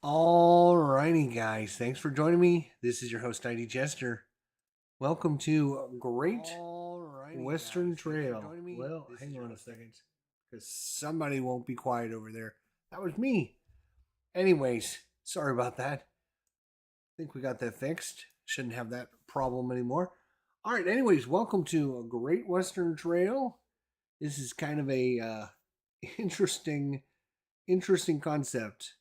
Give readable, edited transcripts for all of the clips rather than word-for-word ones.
Alrighty, guys. Thanks for joining me. This is your host, ID Jester. Welcome to Great Western Trail. Well, hang on a second, because somebody won't be quiet over there. That was me. Anyways, sorry about that. I think we got that fixed. Shouldn't have that problem anymore. All right. Anyways, welcome to a Great Western Trail. This is kind of a interesting, interesting concept.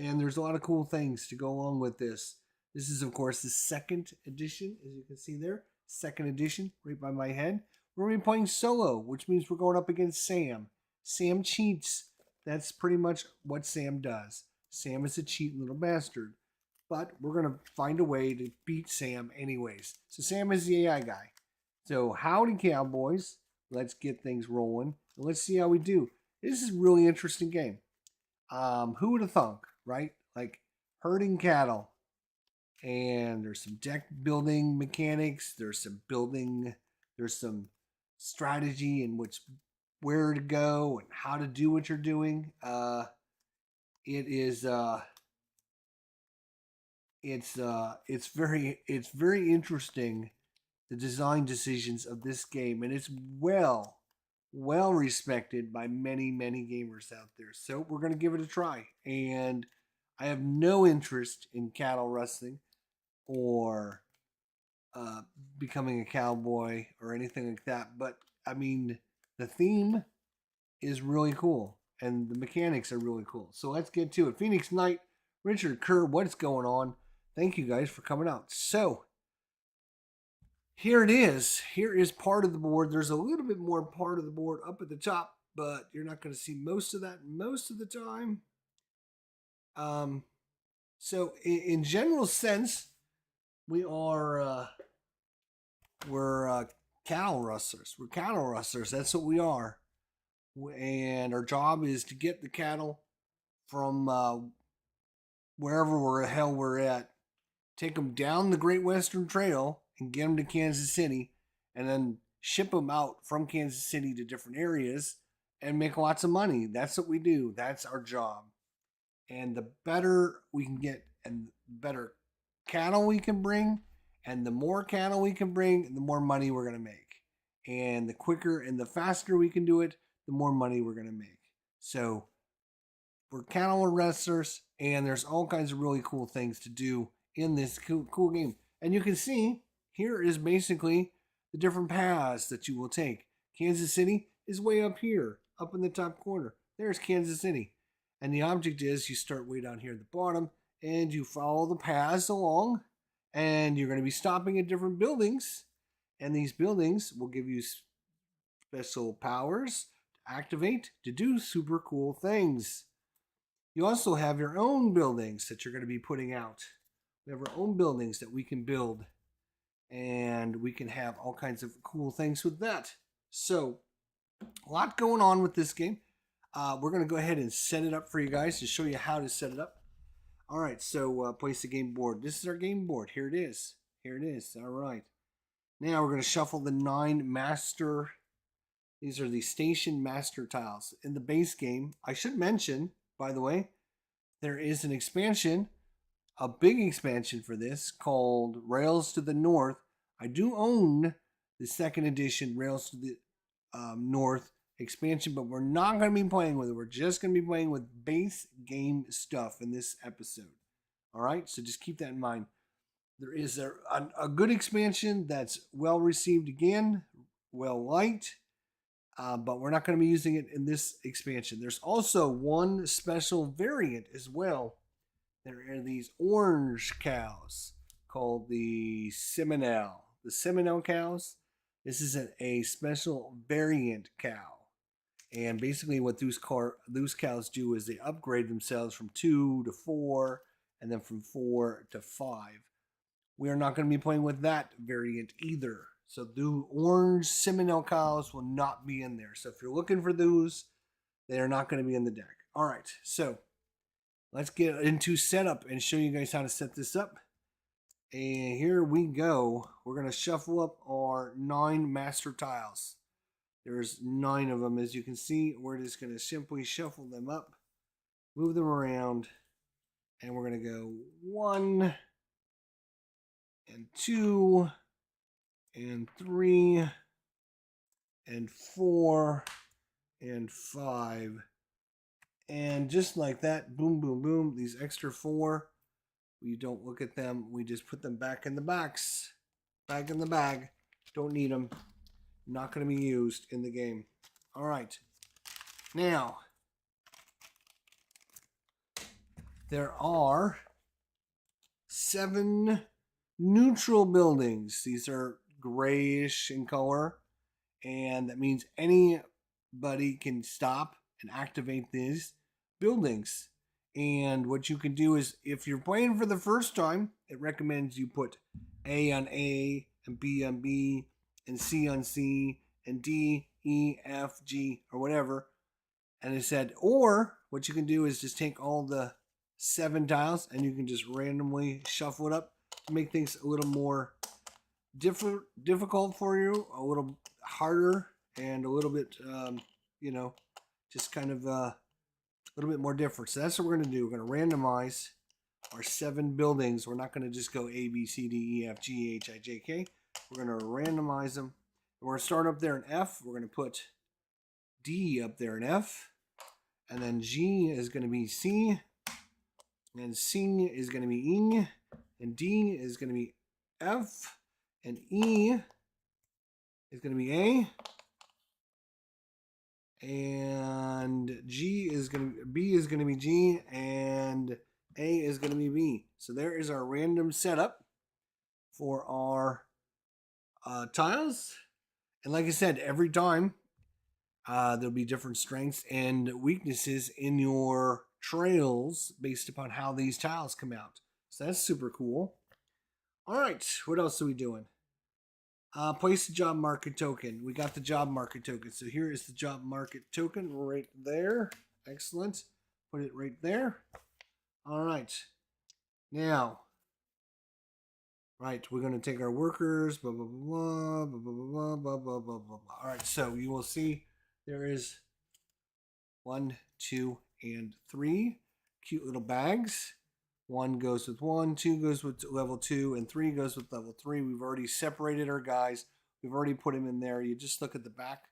And there's a lot of cool things to go along with this. This is, of course, the second edition, as you can see there. Second edition, right by my head. We're going to be playing solo, which means we're going up against Sam. Sam cheats. That's pretty much what Sam does. Sam is a cheating little bastard. But we're going to find a way to beat Sam anyways. So Sam is the AI guy. So howdy, cowboys. Let's get things rolling. Let's see how we do. This is a really interesting game. Who would have thunk, right? Like herding cattle. And there's some deck building mechanics. There's some strategy in which where to go and how to do what you're doing. It is it's very interesting, the design decisions of this game, and it's well respected by many gamers out there. So we're gonna give it a try. And I have no interest in cattle wrestling or uh, becoming a cowboy or anything like that. But I mean, the theme is really cool and the mechanics are really cool. So let's get to it. Phoenix Knight, Richard Kerr, what's going on? Thank you guys for coming out. So here it is. Here is part of the board. There's a little bit more part of the board up at the top, but you're not going to see most of that most of the time. So in general sense, we are we're cattle rustlers. We're cattle rustlers. That's what we are. And our job is to get the cattle from wherever the hell we're at, take them down the Great Western Trail and get them to Kansas City, and then ship them out from Kansas City to different areas and make lots of money. That's what we do. That's our job. And the better we can get and the better cattle we can bring, and the more cattle we can bring, the more money we're going to make. And the quicker and the faster we can do it, the more money we're going to make. So we're cattle wrestlers, and there's all kinds of really cool things to do in this cool game. And you can see here is basically the different paths that you will take. Kansas City is way up here, up in the top corner. There's Kansas City. And the object is you start way down here at the bottom and you follow the paths along, and you're going to be stopping at different buildings. And these buildings will give you special powers to activate to do super cool things. You also have your own buildings that you're going to be putting out. We have our own buildings that we can build, and we can have all kinds of cool things with that. So, a lot going on with this game. We're going to go ahead and set it up for you guys to show you how to set it up. All right, so place the game board. This is our game board. Here it is. Here it is. All right. Now we're going to shuffle the 9 master. These are the station master tiles. In the base game, I should mention, by the way, there is an expansion, a big expansion for this called Rails to the North. I do own the second edition Rails to the North expansion, but we're not going to be playing with it. We're just going to be playing with base game stuff in this episode. All right, so just keep that in mind. There is a good expansion that's well received again, well liked, but we're not going to be using it in this expansion. There's also one special variant as well. There are these orange cows called the Seminole. The Seminole cows. This is a special variant cow. And basically what those cows do is they upgrade themselves from 2 to 4 and then from 4 to 5. We are not going to be playing with that variant either. So the orange Seminole cows will not be in there. So if you're looking for those, they are not going to be in the deck. All right, so let's get into setup and show you guys how to set this up. And here we go. We're going to shuffle up our 9 master tiles. There's 9 of them, as you can see. We're just going to simply shuffle them up, move them around, And we're going to go 1 and 2 and 3 and 4 and 5. And just like that, boom, boom, boom, these extra 4, we don't look at them. We just put them back in the box, back in the bag. Don't need them. Not going to be used in the game. All right. Now, there are 7 neutral buildings. These are grayish in color, and that means anybody can stop and activate these buildings. And what you can do is, if you're playing for the first time, it recommends you put A on A and B on B and C on C and D, E, F, G, or whatever. And it said, or what you can do is just take all the 7 tiles and you can just randomly shuffle it up to make things a little more difficult for you, a little harder, and a little bit, just kind of a little bit more different. So that's what we're going to do. We're going to randomize our 7 buildings. We're not going to just go A, B, C, D, E, F, G, H, I, J, K. We're going to randomize them. We're going to start up there in F. We're going to put D up there in F. And then G is going to be C. And C is going to be E. And D is going to be F. And E is going to be A. And B is going to be G. And A is going to be B. So there is our random setup for our tiles. And like I said, every time there'll be different strengths and weaknesses in your trails based upon how these tiles come out. So that's super cool. All right, what else are we doing? Place the job market token. We got the job market token. So here is the job market token right there. Excellent. Put it right there. All right. Now, right, we're going to take our workers, blah, blah, blah, blah, blah, blah, blah, blah, blah, blah. All right, so you will see there is 1, 2, and 3 cute little bags. 1 goes with 1, 2 goes with level 2, and 3 goes with level 3. We've already separated our guys. We've already put them in there. You just look at the back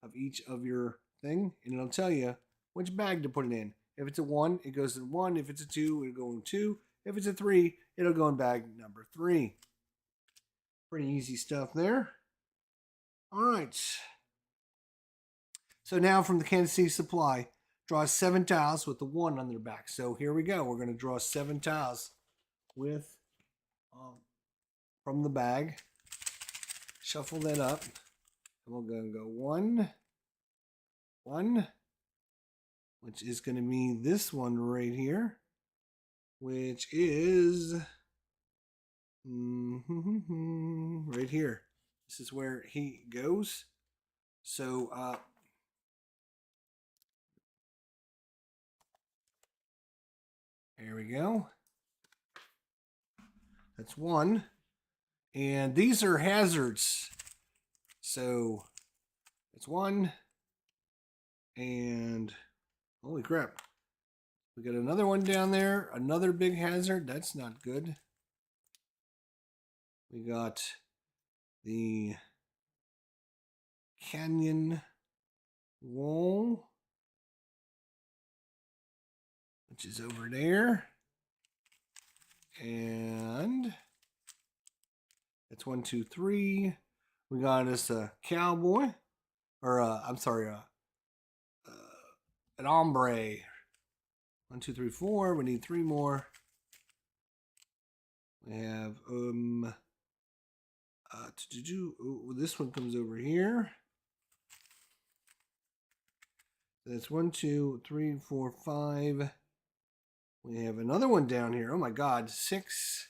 of each of your thing, and it'll tell you which bag to put it in. If it's a 1, it goes in 1. If it's a 2, it'll go in 2. If it's a 3, it'll go in bag number 3. Pretty easy stuff there. All right. So now from the Kansas City Supply, draw 7 tiles with the 1 on their back. So here we go. We're going to draw 7 tiles with from the bag. Shuffle that up. And we're going to go 1, 1, which is going to be this one right here, which is right here. This is where he goes. So there we go. That's 1. And these are hazards. So it's 1. And holy crap. We got another one down there. Another big hazard. That's not good. We got the canyon wall, which is over there. And that's 1, 2, 3. We got us a cowboy, or I'm sorry, an ombre. 1, 2, 3, 4. We need 3 more. We have this one comes over here. That's 1, 2, 3, 4, 5. We have another one down here. Oh my God, 6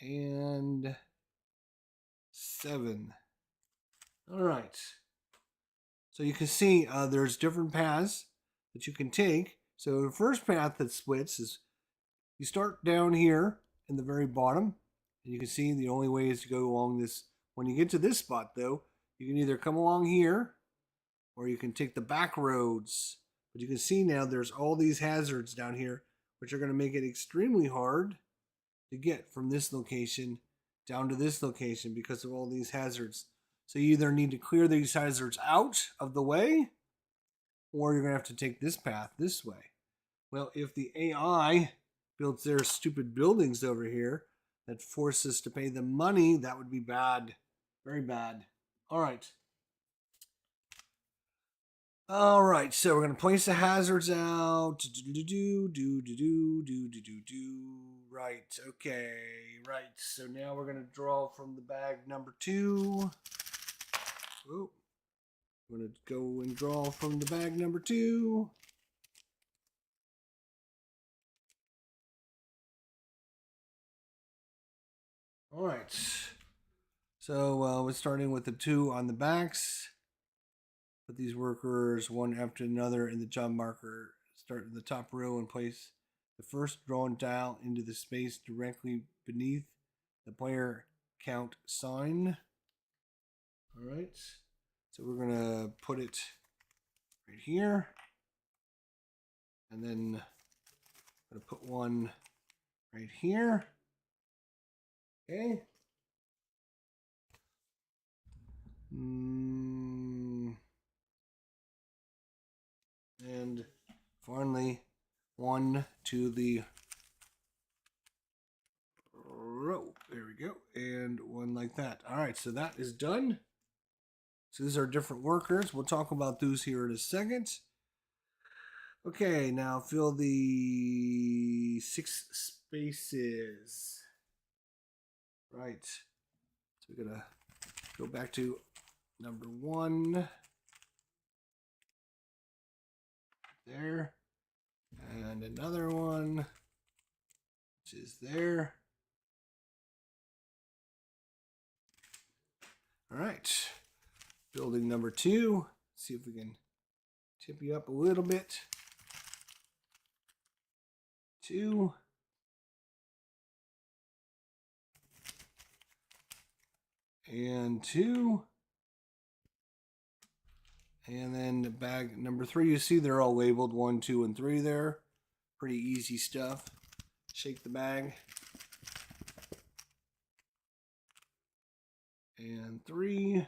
and 7. All right. So you can see there's different paths that you can take. So the first path that splits is you start down here in the very bottom, and you can see the only way is to go along this. When you get to this spot, though, you can either come along here, or you can take the back roads. But you can see now there's all these hazards down here which are going to make it extremely hard to get from this location down to this location because of all these hazards. So you either need to clear these hazards out of the way, or you're going to have to take this path this way. Well, if the AI builds their stupid buildings over here that force us to pay them money, that would be bad. Very bad. All right. All right, so we're going to place the hazards out. Right, okay, right. So now we're going to draw from the bag number 2. Oh, we're going to go and draw from the bag number 2. All right. So we're starting with the 2 on the backs. Put these workers one after another in the job marker. Start in the top row and place the first drawn tile into the space directly beneath the player count sign. All right. So we're going to put it right here. And then I'm going to put one right here. Okay. And finally, one to the row. There we go. And one like that. All right, so that is done. So these are different workers. We'll talk about those here in a second. Okay, now fill the 6 spaces. Right. So we're going to go back to number 1. There. And another one, which is there. All right. Building number 2. See if we can tip you up a little bit. 2. And 2. And then bag number 3, you see they're all labeled 1, 2, and 3 there. Pretty easy stuff. Shake the bag. And 3.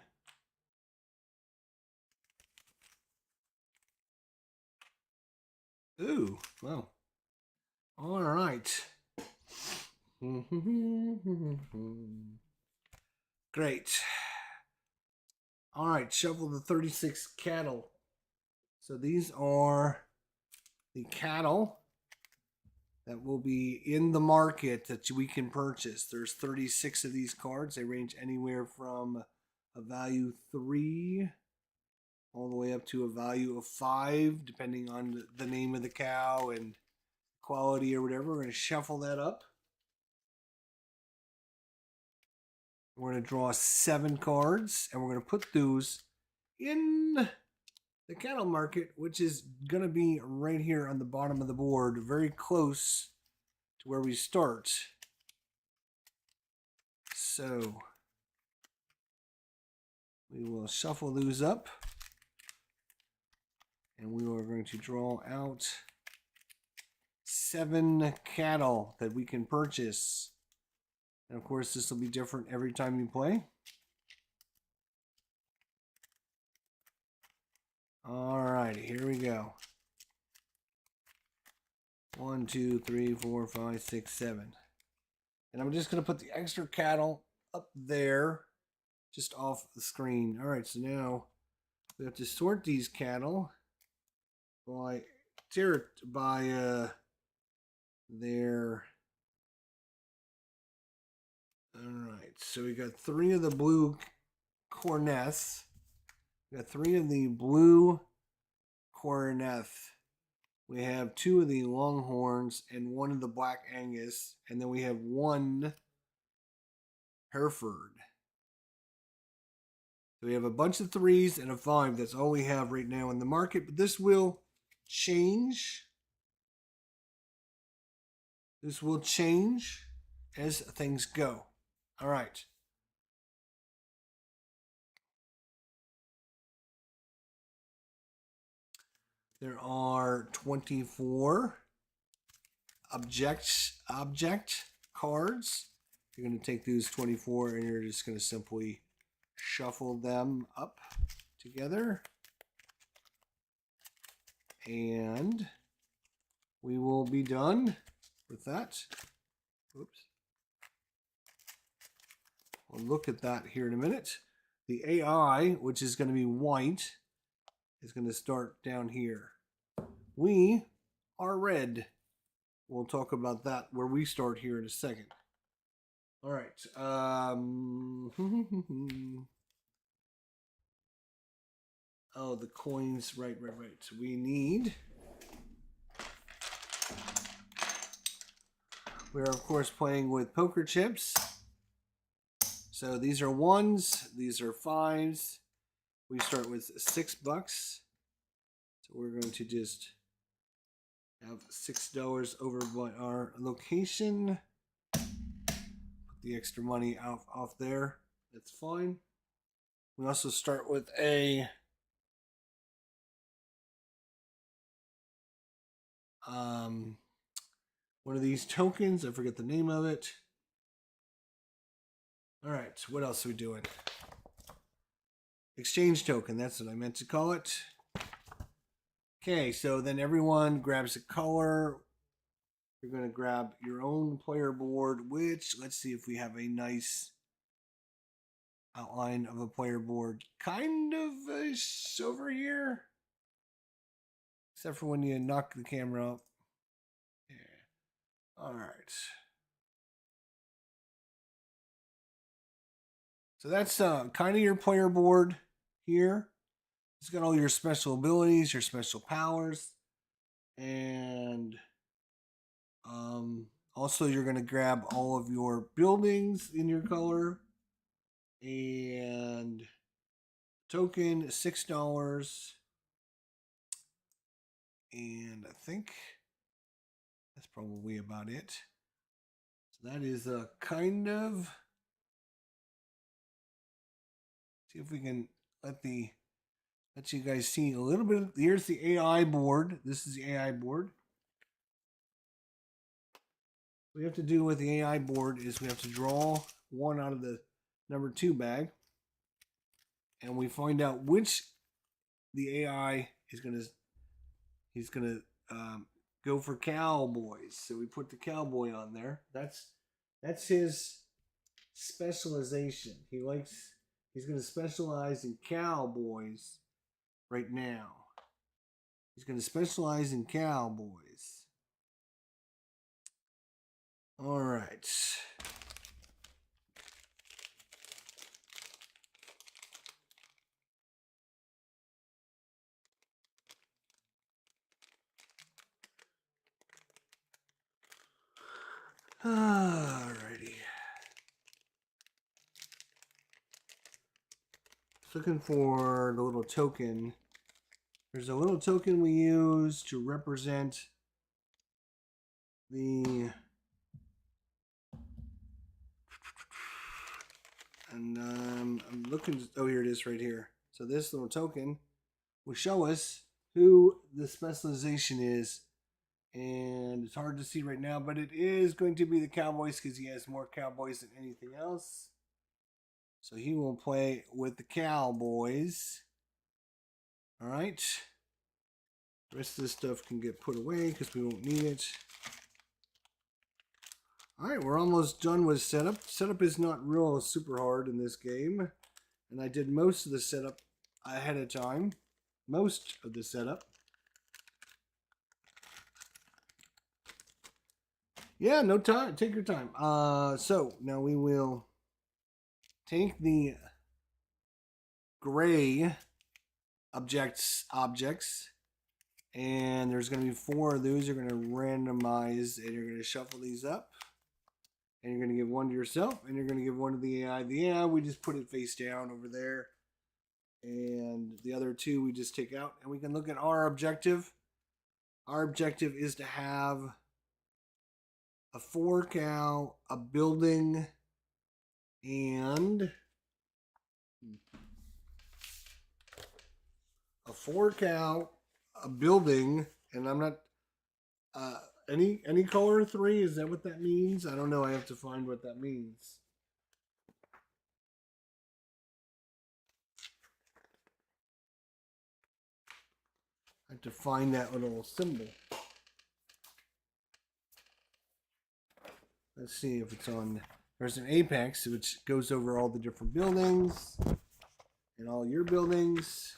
Ooh, well. All right. Great. All right, shuffle the 36 cattle. So these are the cattle that will be in the market that we can purchase. There's 36 of these cards. They range anywhere from a value 3 all the way up to a value of 5, depending on the name of the cow and quality or whatever. We're going to shuffle that up. We're going to draw 7 cards, and we're going to put those in the cattle market, which is going to be right here on the bottom of the board, very close to where we start. So we will shuffle those up, and we are going to draw out 7 cattle that we can purchase. And of course, this will be different every time you play. All right, here we go. 1, 2, 3, 4, 5, 6, 7. And I'm just going to put the extra cattle up there, just off the screen. All right, so now we have to sort these cattle by their. All right, so we got 3 of the blue cornets. We got 3 of the blue cornet. We have 2 of the longhorns and 1 of the black Angus, and then we have 1 Hereford. So we have a bunch of 3s and a 5. That's all we have right now in the market, but this will change. This will change as things go. All right. There are 24 object cards. You're going to take these 24 and you're just going to simply shuffle them up together. And we will be done with that. Oops. We'll look at that here in a minute. The AI, which is going to be white, is going to start down here. We are red. We'll talk about that where we start here in a second. All right. Oh, the coins. Right. So we need... We're, of course, playing with poker chips. So these are ones. These are fives. We start with $6. So we're going to just have $6 over by our location. Put the extra money off there. That's fine. We also start with a one of these tokens. I forget the name of it. All right, what else are we doing? Exchange token, that's what I meant to call it. Okay, so then everyone grabs a color. You're going to grab your own player board, which, let's see if we have a nice outline of a player board. Kind of over here. Except for when you knock the camera up. Yeah. All right. So that's kind of your player board here. It's got all your special abilities, your special powers. And also you're going to grab all of your buildings in your color. And token, $6. And I think that's probably about it. So that is a kind of... See if we can let you guys see a little bit. Here's the AI board. This is the AI board. What we have to do with the AI board is we have to draw one out of the number 2 bag. And we find out which the AI is going to... He's going to go for cowboys. So we put the cowboy on there. That's his specialization. He's going to specialize in cowboys right now. He's going to specialize in cowboys. All right. Alrighty. Looking for the little token. There's a little token we use to represent the... And I'm looking... Oh, here it is right here. So this little token will show us who the specialization is. And it's hard to see right now, but it is going to be the Cowboys because he has more Cowboys than anything else. So he will play with the Cowboys. All right. The rest of this stuff can get put away because we won't need it. All right, we're almost done with setup. Setup is not real super hard in this game. And I did most of the setup ahead of time. Most of the setup. Yeah, no time. Take your time. So now we will take the gray objects, and there's going to be 4 of those. You're going to randomize, and you're going to shuffle these up, and you're going to give one to yourself, and you're going to give one to the AI. The AI, we just put it face down over there, and the other 2 we just take out, and we can look at our objective. Our objective is to have a 4 cow, a building, and a 4 cow, a building, and I'm not Any color 3? Is that what that means? I don't know. I have to find what that means. I have to find that little symbol. Let's see if it's on. There's an apex which goes over all the different buildings and all your buildings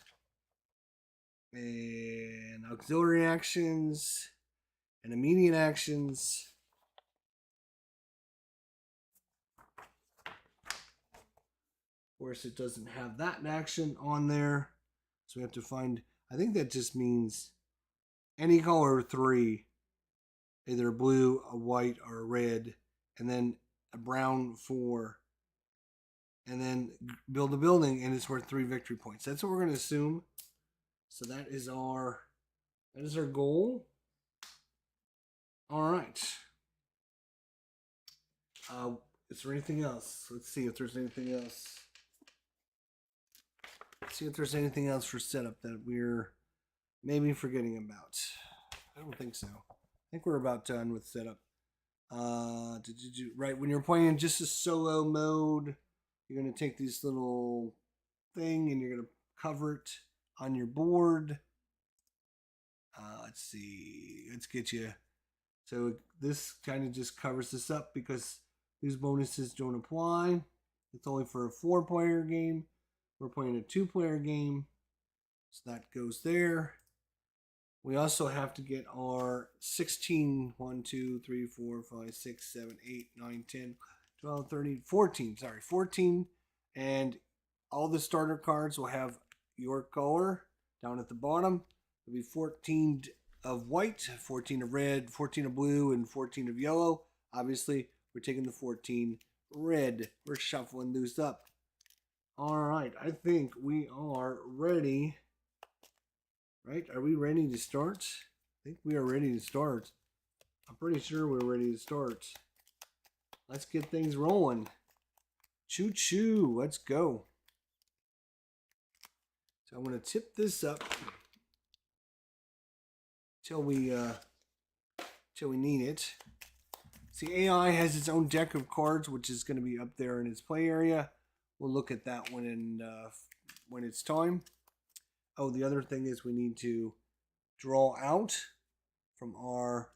and auxiliary actions and immediate actions. Of course, it doesn't have that action on there, so we have to find. I think that just means any color 3, either a blue, a white, or a red, and then a brown 4, and then build a building, and it's worth 3 victory points. That's what we're going to assume. So that is our goal. All right. Is there anything else? Let's see if there's anything else. Let's see if there's anything else for setup that we're maybe forgetting about. I don't think so. I think we're about done with setup. Right, when you're playing just a solo mode, you're going to take this little thing and you're going to cover it on your board. Let's see. Let's get you. So this kind of just covers this up because these bonuses don't apply. It's only for a 4-player game. We're playing a 2-player game. So that goes there. We also have to get our 16, 1, 2, 3, 4, 5, 6, 7, 8, 9, 10, 12, 13, 14. Sorry, 14. And all the starter cards will have your color down at the bottom. It'll be 14 of white, 14 of red, 14 of blue, and 14 of yellow. Obviously, we're taking the 14 red. We're shuffling those up. All right, I think we are ready. Right? Are we ready to start? I think we are ready to start. I'm pretty sure we're ready to start. Let's get things rolling. Choo choo. Let's go. So I'm going to tip this up till we need it. See, AI has its own deck of cards, which is going to be up there in its play area. We'll look at that when it's time. Oh, the other thing is we need to draw out from our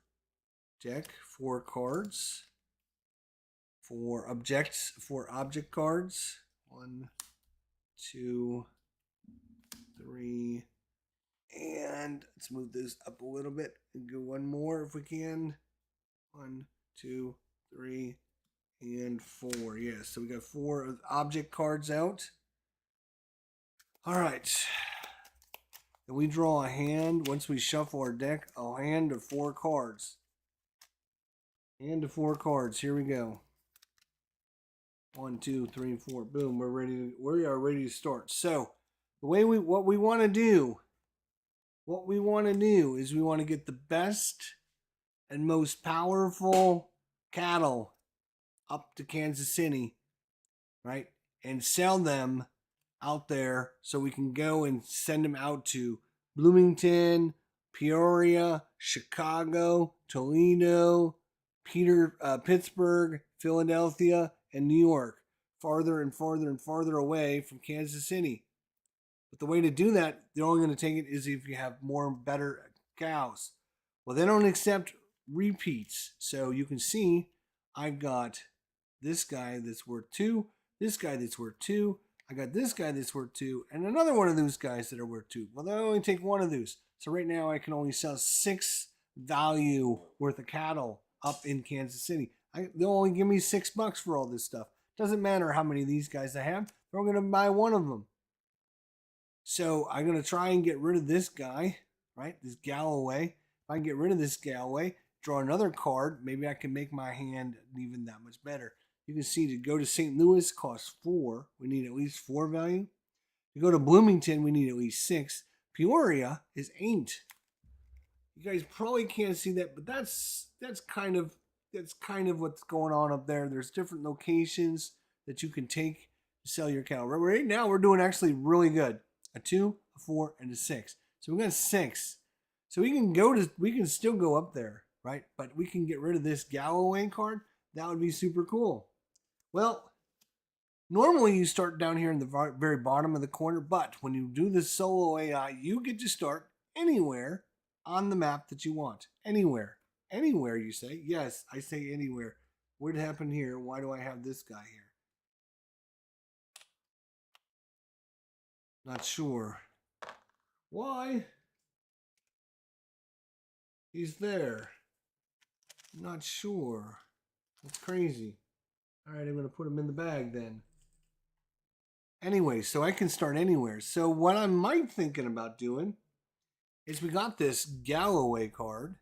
deck 4 cards for object cards. 1, 2, 3, and let's move this up a little bit and go one more if we can. 1, 2, 3, and 4. Yes, so we got 4 object cards out. All right. And we draw a hand, once we shuffle our deck, a hand of 4 cards. Hand of 4 cards. Here we go. 1, 2, 3, 4. Boom. We are ready to start. So the way what we want to do is we want to get the best and most powerful cattle up to Kansas City, right? And sell them out there so we can go and send them out to Bloomington, Peoria, Chicago, Toledo, Pittsburgh, Philadelphia, and New York, farther and farther and farther away from Kansas City. But the way to do that, they're only going to take it is if you have more better cows. Well, they don't accept repeats. So you can see I've got this guy that's worth 2, this guy that's worth 2, I got this guy that's worth 2, and another one of those guys that are worth 2. Well, they only take one of those. So right now I can only sell 6 value worth of cattle up in Kansas City. They'll only give me $6 for all this stuff. Doesn't matter how many of these guys I have. They're going to buy one of them. So I'm going to try and get rid of this guy, right? This Galloway. If I can get rid of this Galloway, draw another card, maybe I can make my hand even that much better. You can see to go to St. Louis costs 4. We need at least 4 value. To go to Bloomington, we need at least 6. Peoria is 8. You guys probably can't see that, but that's kind of what's going on up there. There's different locations that you can take to sell your cattle. Right now, we're doing actually really good. A 2, a 4, and a 6. So we got 6. So we can still go up there, right? But we can get rid of this Galloway card. That would be super cool. Well, normally you start down here in the very bottom of the corner, but when you do this solo AI, you get to start anywhere on the map that you want. Anywhere. Anywhere, you say? Yes, I say anywhere. What happened here? Why do I have this guy here? Not sure. Why? He's there. Not sure. That's crazy. All right, I'm going to put him in the bag then. Anyway, so I can start anywhere. So what I might thinking about doing is we got this Galloway card.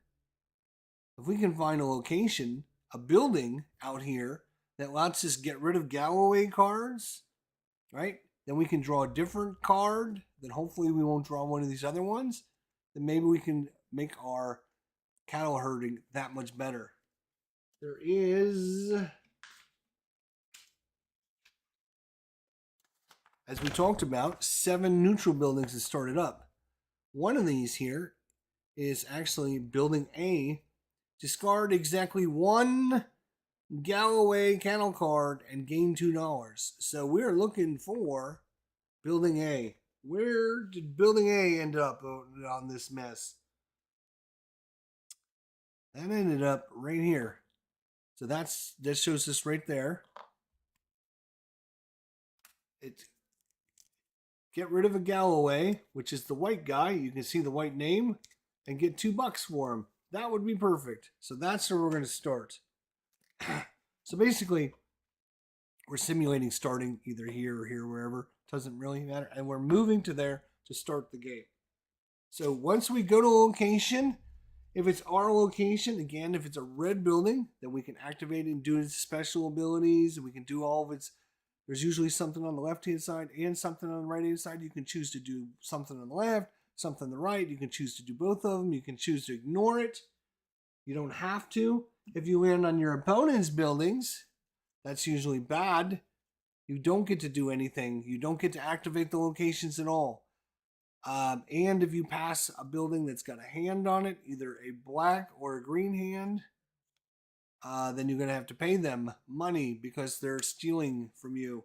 If we can find a location, a building out here that lets us get rid of Galloway cards, right? Then we can draw a different card. Then hopefully we won't draw one of these other ones. Then maybe we can make our cattle herding that much better. There is, as we talked about, 7 neutral buildings that started up. One of these here is actually building A. Discard exactly 1 Galloway cattle card and gain $2. So we're looking for building A. Where did building A end up on this mess? That ended up right here. So that shows us right there. Get rid of a Galloway, which is the white guy. You can see the white name and get $2 for him. That would be perfect. So that's where we're going to start. So basically, we're simulating starting either here or here, wherever. Doesn't really matter. And we're moving to there to start the game. So once we go to a location, if it's our location, again, if it's a red building, then we can activate it and do its special abilities. And we can do all of its... There's usually something on the left-hand side and something on the right-hand side. You can choose to do something on the left, something on the right. You can choose to do both of them. You can choose to ignore it. You don't have to. If you land on your opponent's buildings, that's usually bad. You don't get to do anything. You don't get to activate the locations at all. And if you pass a building that's got a hand on it, either a black or a green hand, then you're going to have to pay them money because they're stealing from you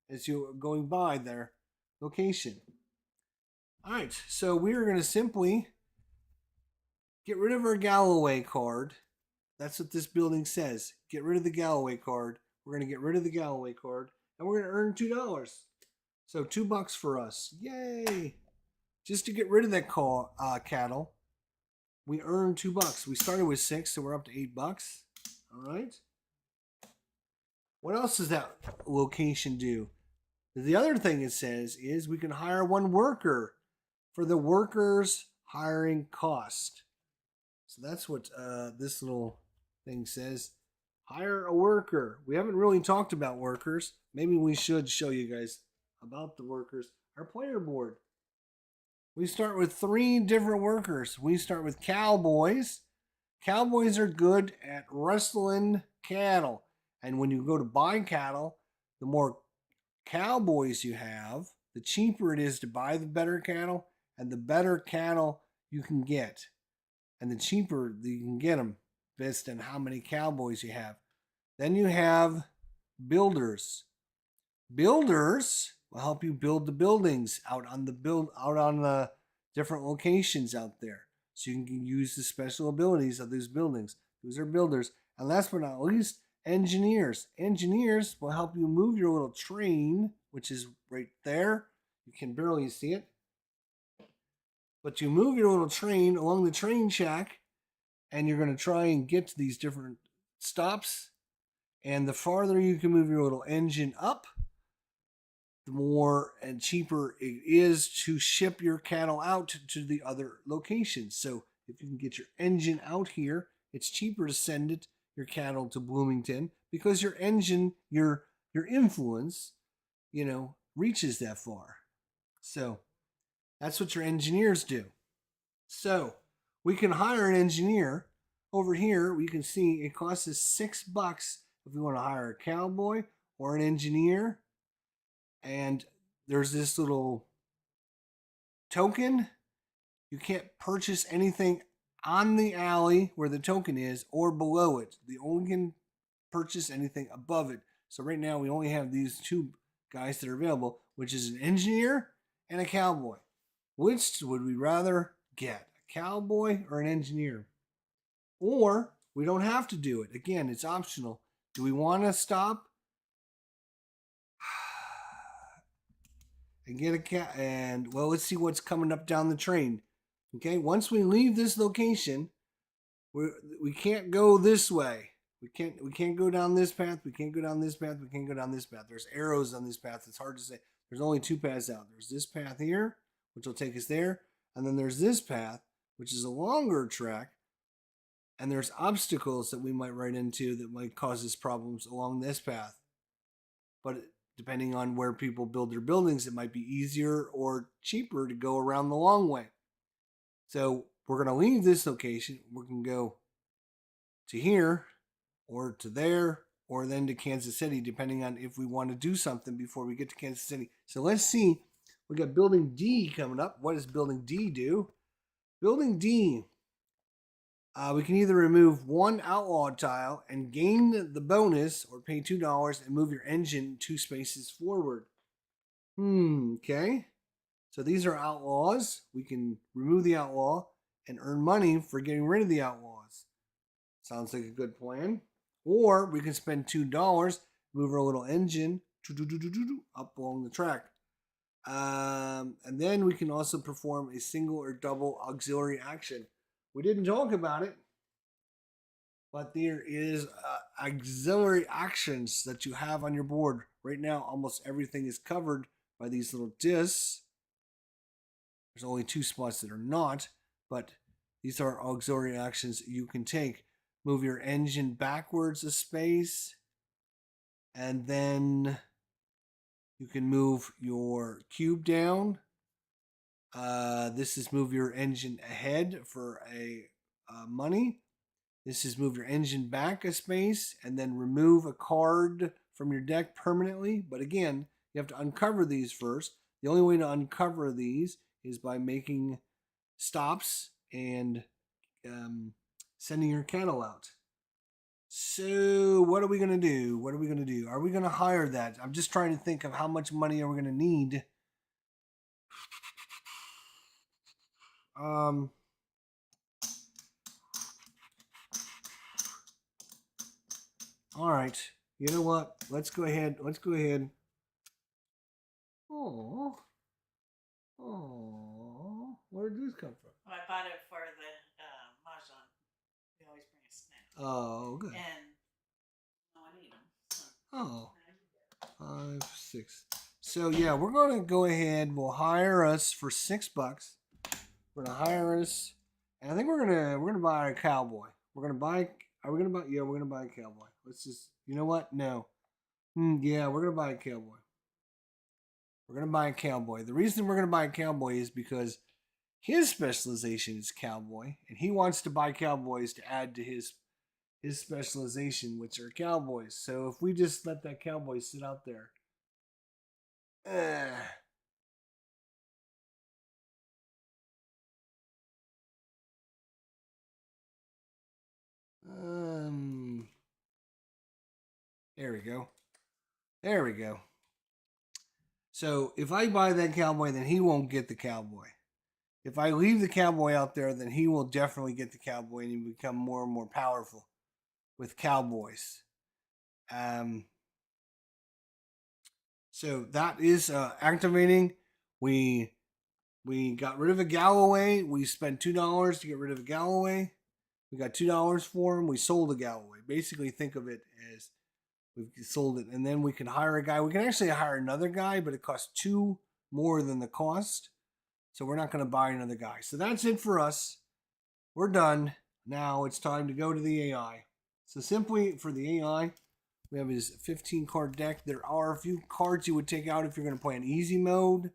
as you're going by their location. All right, so we're going to simply get rid of our Galloway card. That's what this building says. Get rid of the Galloway card. We're going to get rid of the Galloway card, and we're going to earn $2. So $2 for us. Yay! Just to get rid of that cattle, we earned $2. We started with 6, so we're up to $8. All right. What else does that location do? The other thing it says is we can hire 1 worker for the worker's hiring cost. So that's what this little thing says. Hire a worker. We haven't really talked about workers. Maybe we should show you guys about the workers. Our player board. We start with 3 different workers. We start with cowboys. Cowboys are good at rustling cattle. And when you go to buy cattle, the more cowboys you have, the cheaper it is to buy the better cattle, and the better cattle you can get. And the cheaper you can get them, based on how many cowboys you have. Then you have builders. Builders will help you build the buildings out on the different locations out there. So you can use the special abilities of these buildings. Those are builders. And last but not least, engineers. Engineers will help you move your little train, which is right there. You can barely see it. But you move your little train along the train track, and you're going to try and get to these different stops. And the farther you can move your little engine up, the more and cheaper it is to ship your cattle out to the other locations. So if you can get your engine out here, it's cheaper to send your cattle to Bloomington because your engine, your influence, reaches that far. So that's what your engineers do. So we can hire an engineer. Over here, we can see it costs us $6 if we want to hire a cowboy or an engineer. And there's this little token. You can't purchase anything on the alley where the token is or below it. They only can purchase anything above it. So right now we only have these two guys that are available, which is an engineer and a cowboy. Which would we rather get, a cowboy or an engineer? Or we don't have to do it. Again, it's optional. Do we want to stop and get a cat? And well, let's see what's coming up down the train. Okay, once we leave this location, we can't go this way. We can't go down this path. We can't go down this path. We can't go down this path. There's arrows on this path. It's hard to say. There's only two paths out. There's this path here, which will take us there, and then there's this path, which is a longer track. And there's obstacles that we might run into that might cause us problems along this path. But depending on where people build their buildings, it might be easier or cheaper to go around the long way. So we're going to leave this location. We can go to here or to there or then to Kansas City, depending on if we want to do something before we get to Kansas City. So let's see. We got Building D coming up. What does Building D do? Building D. We can either remove one outlaw tile and gain the bonus or pay $2 and move your engine 2 spaces forward. Okay. So these are outlaws. We can remove the outlaw and earn money for getting rid of the outlaws. Sounds like a good plan. Or we can spend $2, move our little engine up along the track. And then we can also perform a single or double auxiliary action. We didn't talk about it, but there is auxiliary actions that you have on your board. Right now, almost everything is covered by these little discs. There's only 2 spots that are not, but these are auxiliary actions you can take. Move your engine backwards a space, and then you can move your cube down. This is move your engine ahead for a money. This is move your engine back a space and then remove a card from your deck permanently. But again, you have to uncover these first. The only way to uncover these is by making stops and sending your cattle out. So what are we going to do? What are we going to do? Are we going to hire that? I'm just trying to think of how much money are we going to need. All right. You know what? Let's go ahead. Oh. Where did this come from? Well, I bought it for the mahjong. We always bring a snack. Oh, good. And no one eat them. So. Oh. 5, 6. So yeah, we're going to go ahead. We'll hire us for $6. We're gonna hire us, and I think we're gonna buy a cowboy. We're gonna buy. Are we gonna buy? Yeah, we're gonna buy a cowboy. Let's just. You know what? No. Yeah, we're gonna buy a cowboy. We're gonna buy a cowboy. The reason we're gonna buy a cowboy is because his specialization is cowboy, and he wants to buy cowboys to add to his specialization, which are cowboys. So if we just let that cowboy sit out there, there we go. There we go. So if I buy that cowboy, then he won't get the cowboy. If I leave the cowboy out there, then he will definitely get the cowboy and he will become more and more powerful with cowboys. So that is activating. We got rid of a Galloway. We spent $2 to get rid of a Galloway. We got $2 for him. We sold a Galloway. Basically, think of it as we've sold it. And then we can hire a guy. We can actually hire another guy, but it costs 2 more than the cost. So we're not going to buy another guy. So that's it for us. We're done. Now it's time to go to the AI. So simply for the AI, we have his 15 card deck. There are a few cards you would take out if you're going to play in easy mode.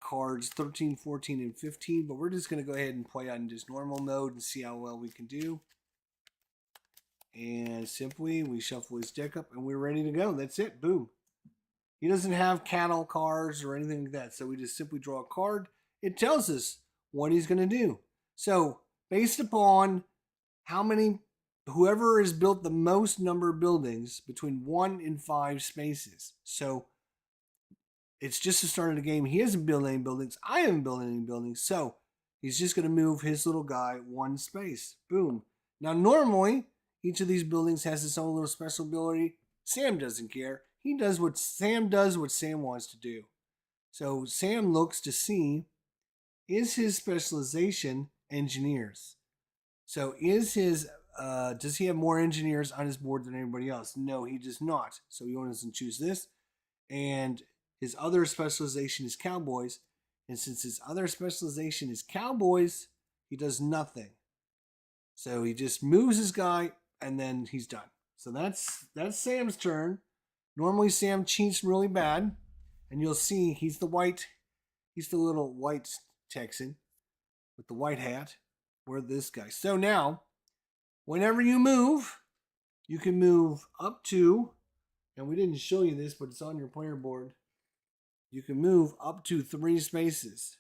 Cards 13, 14, and 15. But we're just going to go ahead and play on just normal mode and see how well we can do. And simply we shuffle his deck up and we're ready to go. That's it. Boom. He doesn't have cattle cards or anything like that. So we just simply draw a card. It tells us what he's going to do. So based upon how many, whoever has built the most number of buildings between 1 and 5 spaces. So it's just the start of the game. He hasn't built any buildings. I haven't built any buildings. So he's just going to move his little guy 1 space. Boom. Now, normally, each of these buildings has its own little special ability. Sam doesn't care. Sam does what Sam wants to do. So Sam looks to see, is his specialization engineers? So does he have more engineers on his board than anybody else? No, he does not. So he doesn't choose this. And his other specialization is cowboys. And since his other specialization is cowboys, he does nothing. So he just moves his guy and then he's done. So that's Sam's turn. Normally Sam cheats really bad. And you'll see he's the little white Texan with the white hat. We're this guy. So now, whenever you move, you can move up to, and we didn't show you this, but it's on your player board. You can move up to 3 spaces.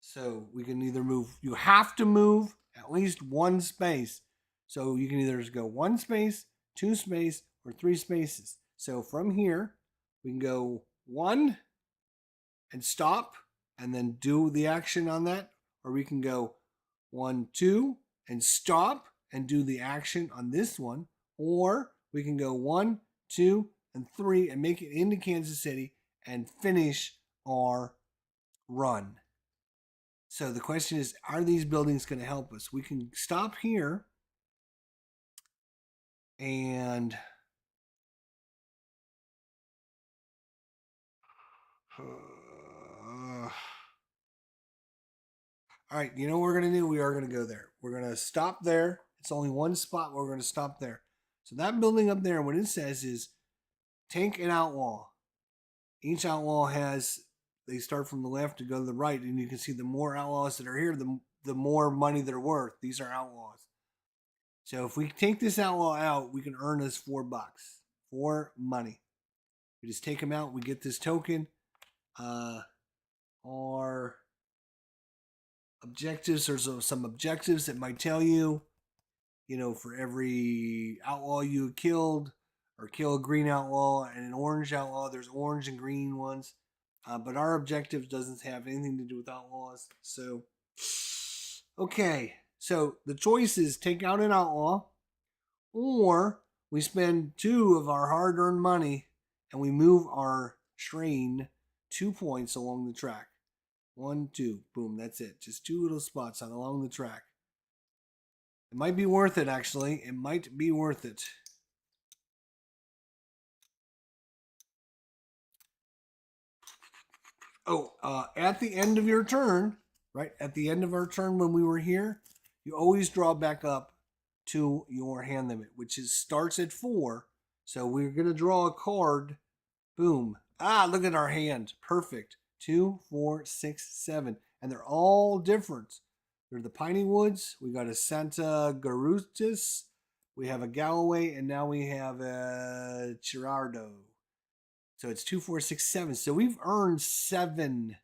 So we can either move, you have to move at least 1 space. So you can either just go 1 space, 2 space, or 3 spaces. So from here, we can go 1 and stop and then do the action on that. Or we can go 1, 2 and stop and do the action on this one. Or we can go 1, 2, and 3 and make it into Kansas City and finish our run. So the question is, are these buildings going to help us? We can stop here and all right, you know what we're going to do? We are going to go there. We're going to stop there. It's only 1 spot where we're going to stop there. So that building up there, what it says is tank and outlaw. Each outlaw they start from the left to go to the right, and you can see the more outlaws that are here, the more money they're worth. These are outlaws. So if we take this outlaw out, we can earn us $4 for money. We just take him out, we get this token. Our objectives, there's some objectives that might tell you, for every outlaw you killed, or kill a green outlaw and an orange outlaw, there's orange and green ones. But our objective doesn't have anything to do with outlaws. So, okay. So the choice is take out an outlaw, or we spend 2 of our hard-earned money and we move our train 2 points along the track. 1, 2, boom, that's it. Just 2 little spots along the track. It might be worth it, actually. It might be worth it. At the end of your turn, right? At the end of our turn when we were here, you always draw back up to your hand limit, which starts at 4. So we're going to draw a card. Boom. Look at our hand. Perfect. 2, 4, 6, 7. And they're all different. They're the Piney Woods. We got a Santa Garutis. We have a Galloway. And now we have a Chirardo. So it's 2, 4, 6, 7. So we've earned 7,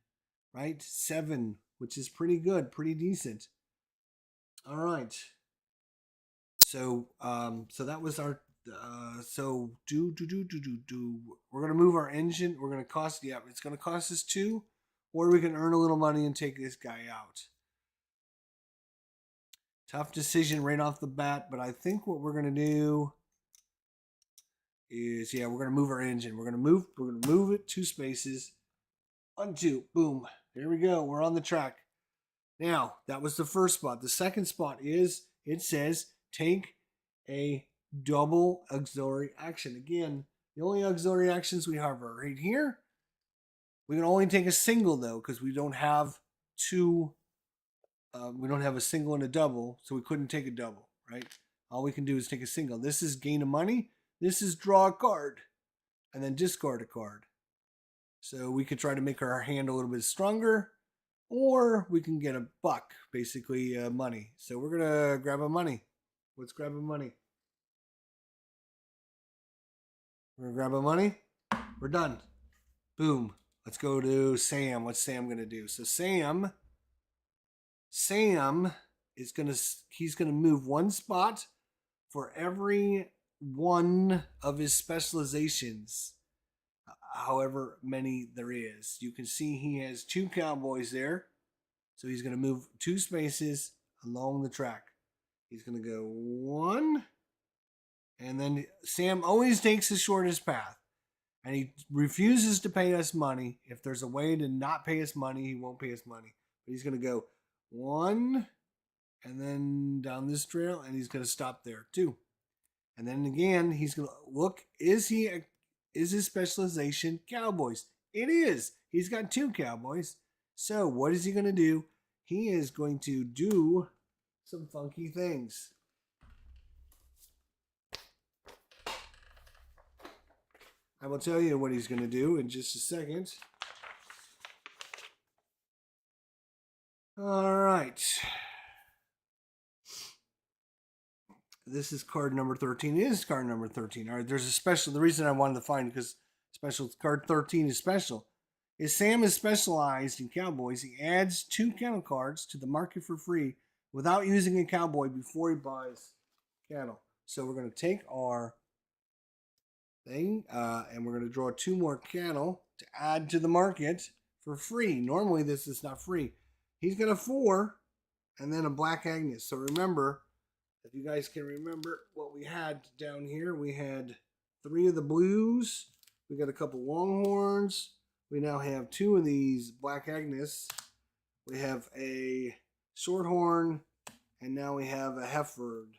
right? 7, which is pretty good, pretty decent. All right. So that was our. We're gonna move our engine. We're gonna cost. Yeah, it's gonna cost us 2, or we can earn a little money and take this guy out. Tough decision right off the bat, but I think what we're gonna do is, we're gonna move our engine. We're gonna move it 2 spaces. 1, 2, boom. There we go. We're on the track. Now, that was the first spot. The second spot is, it says take a double auxiliary action. Again, the only auxiliary actions we have are right here. We can only take a single though, because we don't have 2. We don't have a single and a double, so we couldn't take a double, right? All we can do is take a single. This is gain of money. This is draw a card and then discard a card. So we could try to make our hand a little bit stronger, or we can get $1, basically money. So we're gonna grab a money. Let's grab a money. We're gonna grab a money. We're done. Boom. Let's go to Sam. What's Sam gonna do? So Sam Sam is he's gonna move one spot for every one of his specializations, however many there is. You can see he has 2 cowboys there, so he's gonna move 2 spaces along the track. He's gonna go 1, and then Sam always takes the shortest path. And he refuses to pay us money. If there's a way to not pay us money, he won't pay us money. But he's going to go 1, and then down this trail, and he's going to stop there 2. And then again, he's going to look, is his specialization cowboys? It is. He's got 2 cowboys. So what is he going to do? He is going to do some funky things. I will tell you what he's going to do in just a second. All right. This is card number 13. It is card number 13. All right, there's a special. The reason I wanted to find it because special card 13 is special. Is Sam is specialized in cowboys. He adds 2 cattle cards to the market for free without using a cowboy before he buys cattle. So we're going to take our thing, and we're going to draw 2 more cattle to add to the market for free. Normally this is not free. He's got a 4 and then a Black Agnes. So remember, if you guys can remember what we had down here, we had 3 of the blues, we got a couple Longhorns, we now have 2 of these Black Agnes, we have a Shorthorn, and now we have a Hereford.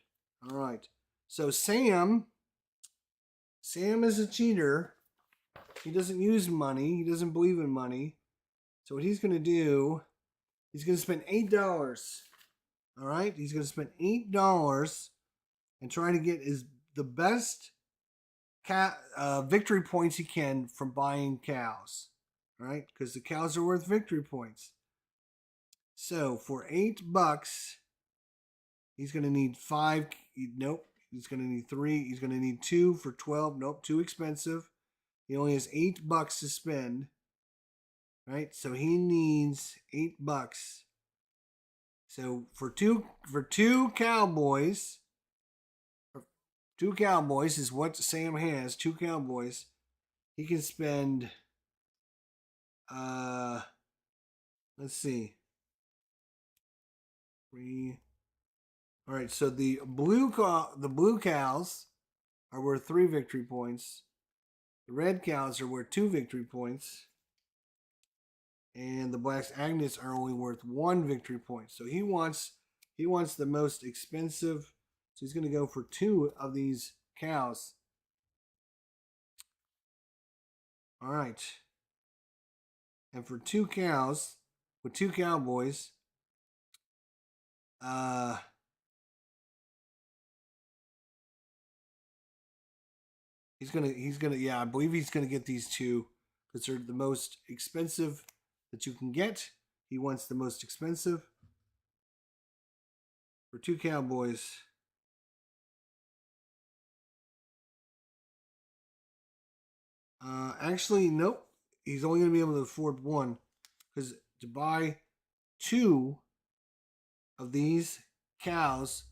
All right, so Sam is a cheater. He doesn't use money. He doesn't believe in money. So what he's going to do, he's going to spend $8. All right? He's going to spend $8 and try to get the best victory points he can from buying cows. All right? Because the cows are worth victory points. So for $8, he's going to need 5. Nope. He's going to need 3. He's going to need 2 for 12. Nope, too expensive. He only has $8 to spend. Right? So he needs $8. So for two cowboys, 2 cowboys is what Sam has. 2 cowboys. He can spend. Let's see. 3. All right, so the blue cows are worth 3 victory points. The red cows are worth 2 victory points. And the Black Agnes are only worth 1 victory point. So he wants the most expensive. So he's going to go for 2 of these cows. All right. And for 2 cows with 2 cowboys, He's gonna yeah, I believe he's gonna get these 2 because they're the most expensive that you can get. He wants the most expensive for 2 cowboys. Actually, nope. He's only gonna be able to afford 1 because to buy 2 of these cows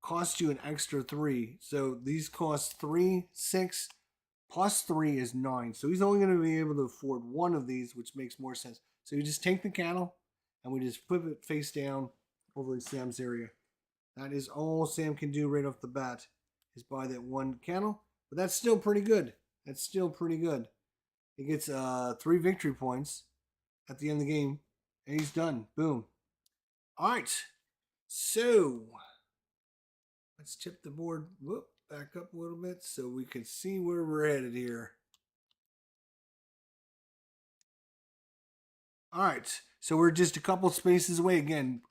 cost you an extra 3. So these cost 3, 6, plus 3 is 9. So he's only going to be able to afford 1 of these, which makes more sense. So you just take the cattle and we just flip it face down over in Sam's area. That is all Sam can do right off the bat is buy that 1 cattle. But that's still pretty good. That's still pretty good. He gets 3 victory points at the end of the game. And he's done. Boom. All right. So let's tip the board back up a little bit so we can see where we're headed here. All right, so we're just a couple spaces away. Again,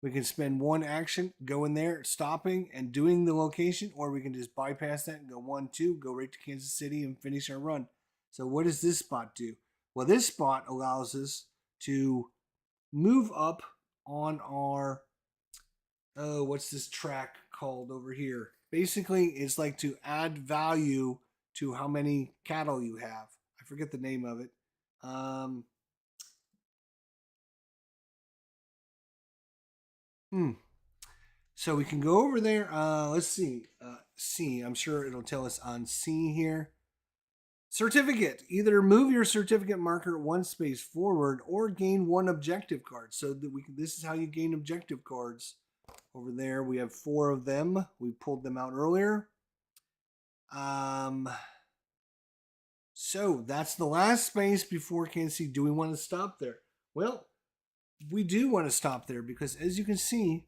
we can spend 1 action, go in there, stopping and doing the location, or we can just bypass that and go 1, 2, go right to Kansas City and finish our run. So what does this spot do? Well, this spot allows us to move up on our, what's this track called over here? Basically, it's like to add value to how many cattle you have. I forget the name of it. So we can go over there. Let's see. C. I'm sure it'll tell us on C here. Certificate. Either move your certificate marker one space forward or gain one objective card. So that we can, this is how you gain objective cards. Over there, we have 4 of them. We pulled them out earlier. So that's the last space before Kansas City. Do we want to stop there? Well, we do want to stop there because as you can see,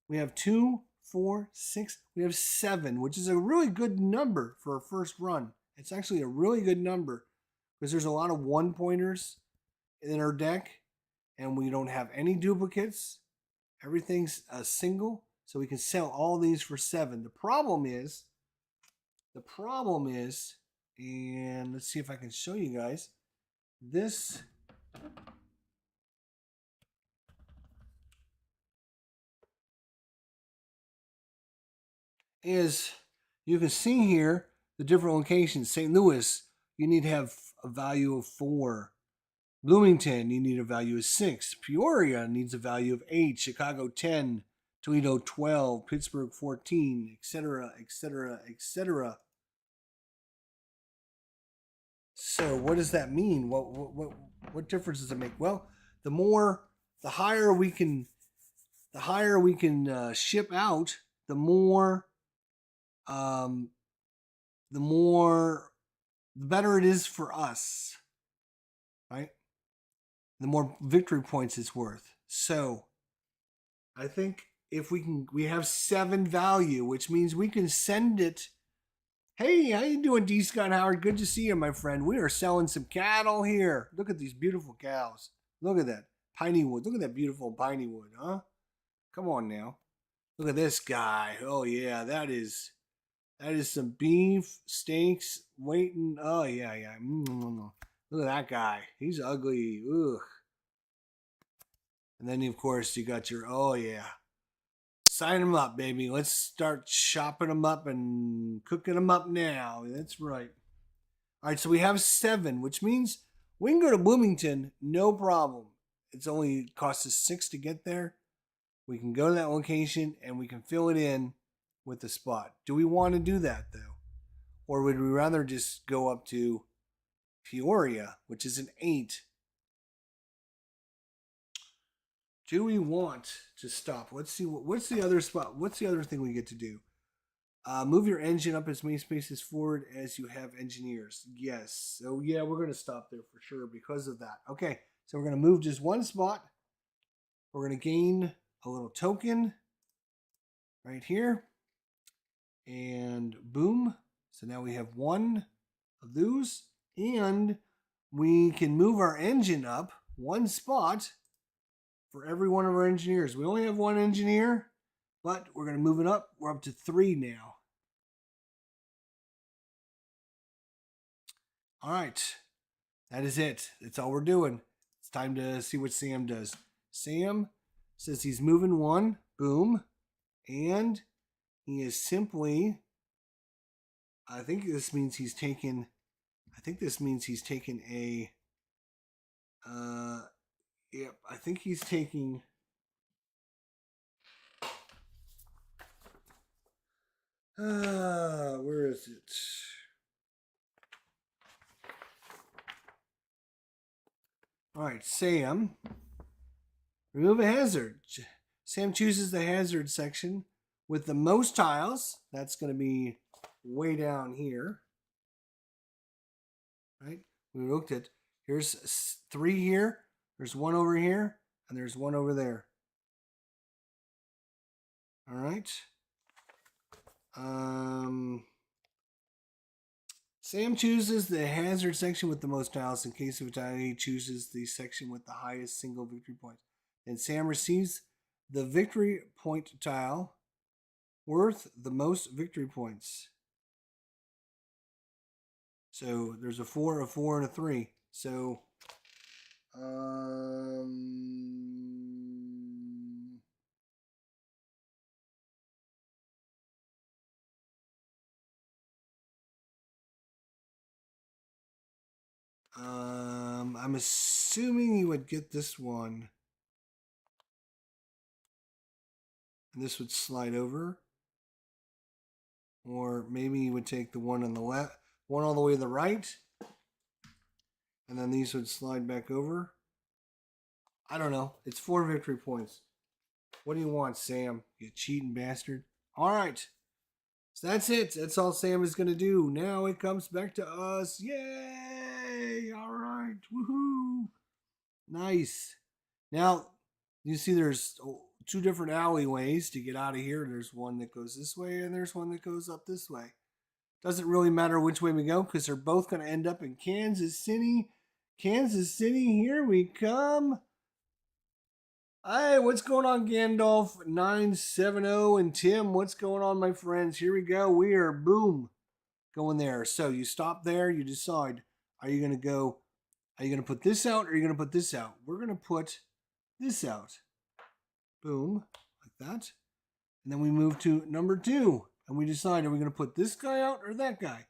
we have 2, 4, 6, we have 7, which is a really good number for a first run. It's actually a really good number because there's a lot of 1-pointers in our deck and we don't have any duplicates. Everything's a single, so we can sell all these for 7. The problem is, and let's see if I can show you guys, this is, you can see here the different locations. St. Louis, you need to have a value of 4. Bloomington, you need a value of 6. Peoria needs a value of 8. Chicago 10. Toledo 12. Pittsburgh 14, etc., etc., etc. So what does that mean? What difference does it make? Well, the higher we can ship out, the better it is for us, right? The more victory points it's worth. So I think if we have 7 value, which means we can send it. Hey, how you doing, D. Scott Howard? Good to see you, my friend. We are selling some cattle here. Look at these beautiful cows. Look at that piney wood. Look at that beautiful piney wood, huh? Come on now. Look at this guy. Oh yeah, that is some beef steaks waiting. Oh yeah, yeah. Look at that guy. He's ugly. Ugh. And then of course you got your, oh yeah. Sign them up, baby. Let's start chopping them up and cooking them up now. That's right. All right, so we have 7, which means we can go to Bloomington, no problem. It's only cost us 6 to get there. We can go to that location and we can fill it in with the spot. Do we want to do that though? Or would we rather just go up to Peoria, which is an 8? Do we want to stop? Let's see. What's the other spot? What's the other thing we get to do? Move your engine up as many spaces forward as you have engineers. Yes. So yeah, we're going to stop there for sure because of that. Okay. So we're going to move just one spot. We're going to gain a little token right here. And boom. So now we have 1 of those. And we can move our engine up 1 spot for every one of our engineers. We only have 1 engineer, but we're going to move it up. We're up to 3 now. All right. That is it. That's all we're doing. It's time to see what Sam does. Sam says he's moving 1. Boom. And he is simply, I think this means he's taken a, yep, I think he's taking, where is it? All right, Sam, remove a hazard. Sam chooses the hazard section with the most tiles. That's going to be way down here. Right? We looked at, here's 3 here, there's 1 over here, and there's 1 over there. All right. Sam chooses the hazard section with the most tiles. In case of a tie, he chooses the section with the highest single victory points. And Sam receives the victory point tile worth the most victory points. So there's a 4, a 4, and a 3. So I'm assuming you would get this one. and this would slide over. Or maybe you would take the one on the left, one all the way to the right, and then these would slide back over. I don't know. It's 4 victory points. What do you want, Sam? You cheating bastard. All right. So that's it. That's all Sam is going to do. Now it comes back to us. Yay! All right. Woohoo! Nice. Now, you see there's 2 different alleyways to get out of here. There's one that goes this way and there's one that goes up this way. Doesn't really matter which way we go because they're both going to end up in Kansas City. Kansas City, here we come. Hey, what's going on, Gandalf 970 and Tim? What's going on, my friends? Here we go. We are, boom, going there. So you stop there. You decide, are you going to put this out or are you going to put this out? We're going to put this out. Boom, like that. And then we move to number 2. And we decide, are we going to put this guy out or that guy?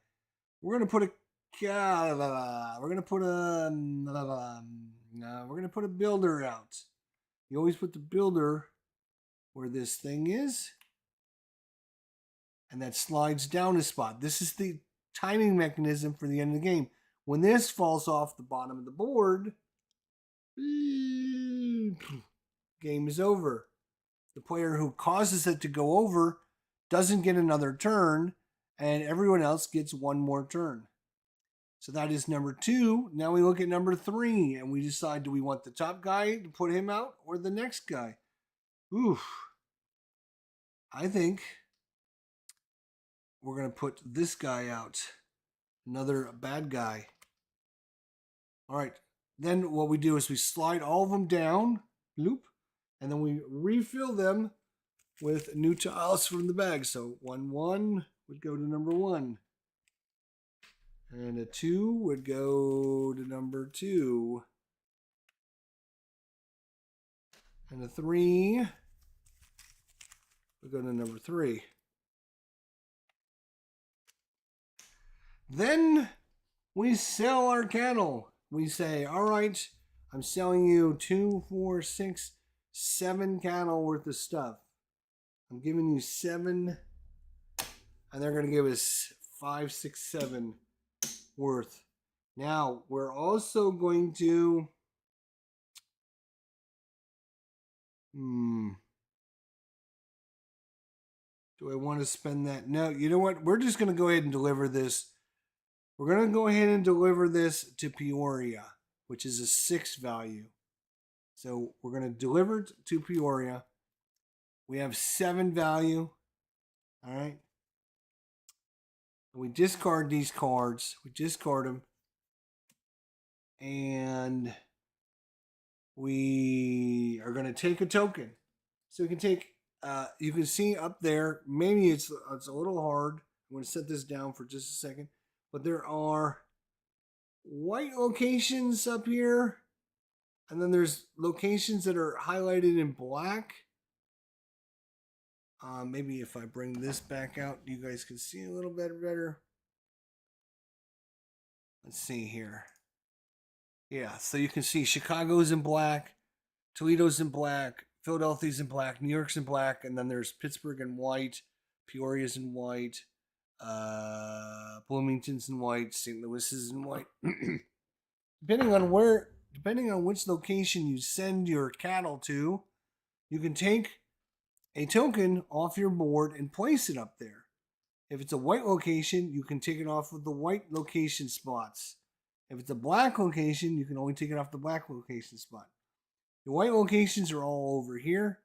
We're going to put a builder out. You always put the builder where this thing is. And that slides down a spot. This is the timing mechanism for the end of the game. When this falls off the bottom of the board, game is over. The player who causes it to go over doesn't get another turn, and everyone else gets one more turn. So that is number 2. Now we look at number 3, and we decide, do we want the top guy to put him out or the next guy? Oof. I think we're going to put this guy out. Another bad guy. All right. Then what we do is we slide all of them down, loop, and then we refill them with new tiles from the bag. So 1 would go to number 1. And a 2 would go to number 2. And a 3 would go to number 3. Then we sell our cattle. We say, all right, I'm selling you 2, 4, 6, 7 cattle worth of stuff. I'm giving you 7, and they're going to give us 5, 6, 7 worth. Now, we're also going to do I want to spend that? No, you know what? We're just going to go ahead and deliver this. We're going to go ahead and deliver this to Peoria, which is a 6 value. So we're going to deliver it to Peoria. We have 7 value. All right. We discard these cards. We discard them. And we are going to take a token. So we can take, you can see up there, maybe it's a little hard. I'm going to set this down for just a second. But there are white locations up here. And then there's locations that are highlighted in black. Maybe if I bring this back out, you guys can see a little bit better. Let's see here. Yeah, so you can see Chicago's in black, Toledo's in black, Philadelphia's in black, New York's in black, and then there's Pittsburgh in white, Peoria's in white, Bloomington's in white, St. Louis is in white. Depending on which location you send your cattle to, you can take a token off your board and place it up there. If it's a white location, you can take it off of the white location spots. If it's a black location, you can only take it off the black location spot. The white locations are all over here.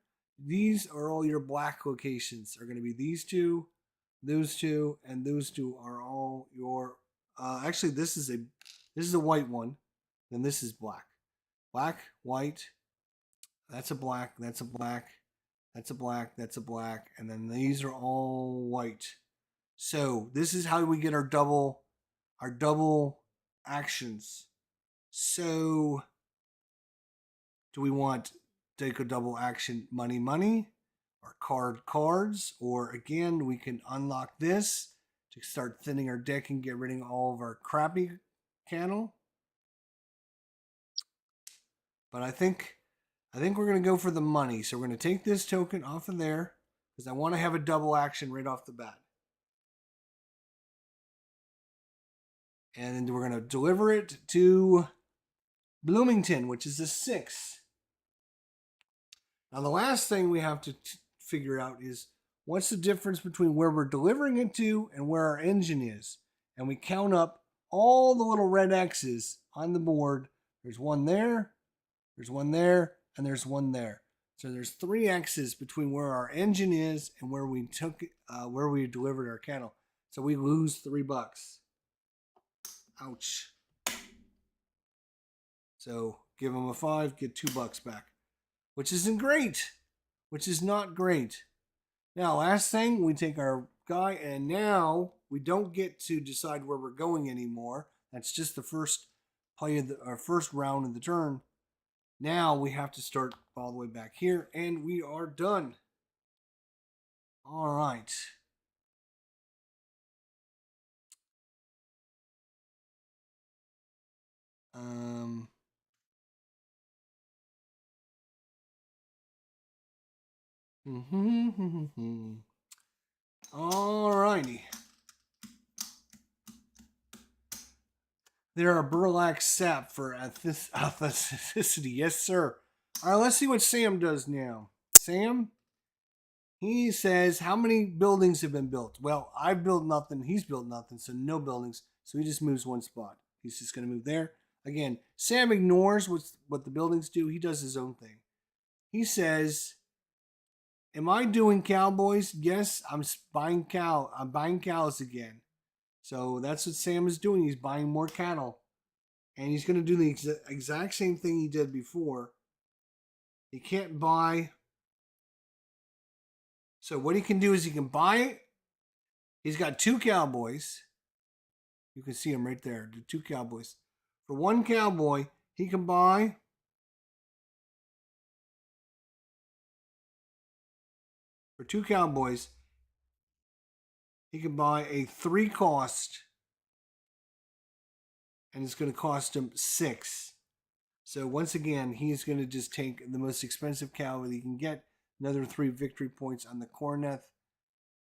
These are all your black locations. Are going to be these 2, those 2, and those 2 are all your. Actually, this is a white one. Then this is black. Black, white. That's a black. That's a black. That's a black. That's a black. And then these are all white. So this is how we get our double actions. So do we want to take a double action money or cards, or again we can unlock this to start thinning our deck and get rid of all of our crappy cattle? But I think we're going to go for the money. So we're going to take this token off of there. because I want to have a double action right off the bat. And then we're going to deliver it to Bloomington, which is a 6. Now, the last thing we have to figure out is what's the difference between where we're delivering it to and where our engine is. And we count up all the little red X's on the board. There's one there, there's one there, and there's one there. So there's 3 X's between where our engine is and where we where we delivered our cattle. So we lose $3. Ouch. So give them a 5, get $2 back, which isn't great, which is not great. Now, last thing, we take our guy, and now we don't get to decide where we're going anymore. That's just the first play of our first round of the turn. Now we have to start all the way back here, and we are done. All right. All righty. There are burlap sap for authenticity. Yes, sir. All right, let's see what Sam does now. Sam, he says, how many buildings have been built? Well, I've built nothing. He's built nothing, so no buildings. So he just moves one spot. He's just going to move there. Again, Sam ignores what the buildings do. He does his own thing. He says, am I doing cowboys? Yes, I'm buying cows again. So that's what Sam is doing. He's buying more cattle. And he's going to do the exact same thing he did before. He can't buy. So what he can do is he can buy it. He's got 2 cowboys. You can see them right there. The 2 cowboys. For 1 cowboy, he can buy for 2 cowboys, he can buy a 3 cost, and it's going to cost him 6. So once again, he's going to just take the most expensive cow that he can get. Another 3 victory points on the Corneth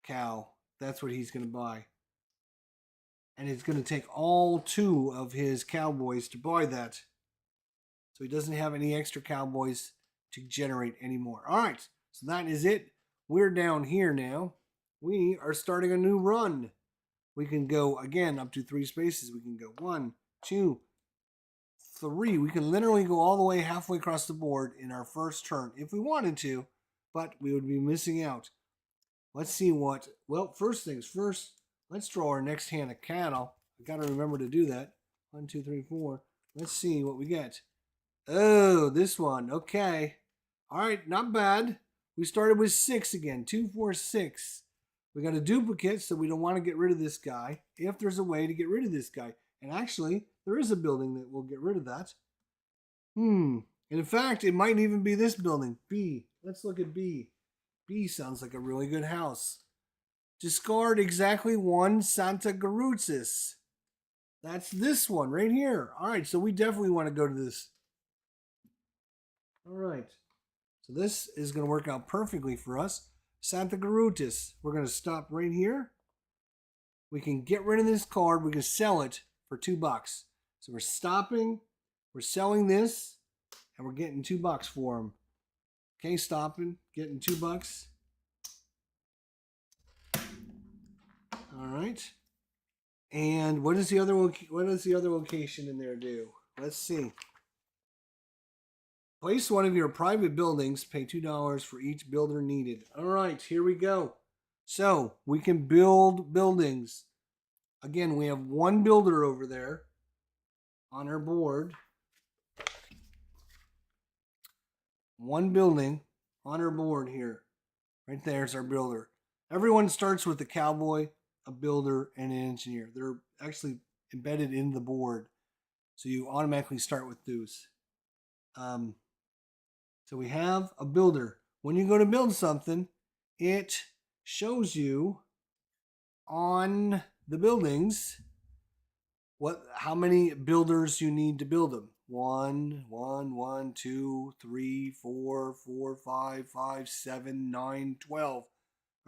cow. That's what he's going to buy. And it's going to take all 2 of his cowboys to buy that. So he doesn't have any extra cowboys to generate anymore. All right, so that is it. We're down here now. We are starting a new run. We can go, again, up to 3 spaces. We can go 1, 2, 3. We can literally go all the way halfway across the board in our first turn if we wanted to, but we would be missing out. Let's see what, well, first things first, let's draw our next hand of cattle. I got to remember to do that. 1, 2, 3, 4. Let's see what we get. Oh, this one. Okay. All right, not bad. We started with 6 again. 2, 4, 6. We got a duplicate, so we don't want to get rid of this guy if there's a way to get rid of this guy. And actually, there is a building that will get rid of that. And in fact, it might even be this building, B. Let's look at B. B sounds like a really good house. Discard exactly 1 Santa Gertrudis. That's this one right here. All right, so we definitely want to go to this. All right. So this is going to work out perfectly for us. Santa Gertrudis. We're going to stop right here. We can get rid of this card. We can sell it for $2. So we're stopping. We're selling this. And we're getting $2 for them. Okay, stopping. Getting $2. All right. And what does the other location in there do? Let's see. Place one of your private buildings. Pay $2 for each builder needed. All right, here we go. So we can build buildings. Again, we have 1 builder over there on our board. 1 building on our board here. Right there's our builder. Everyone starts with a cowboy, a builder, and an engineer. They're actually embedded in the board. So you automatically start with those. So we have a builder. When you go to build something, it shows you on the buildings how many builders you need to build them. 1, 1, 1, 2, 3, 4, 4, 5, 5, 7, 9, 12.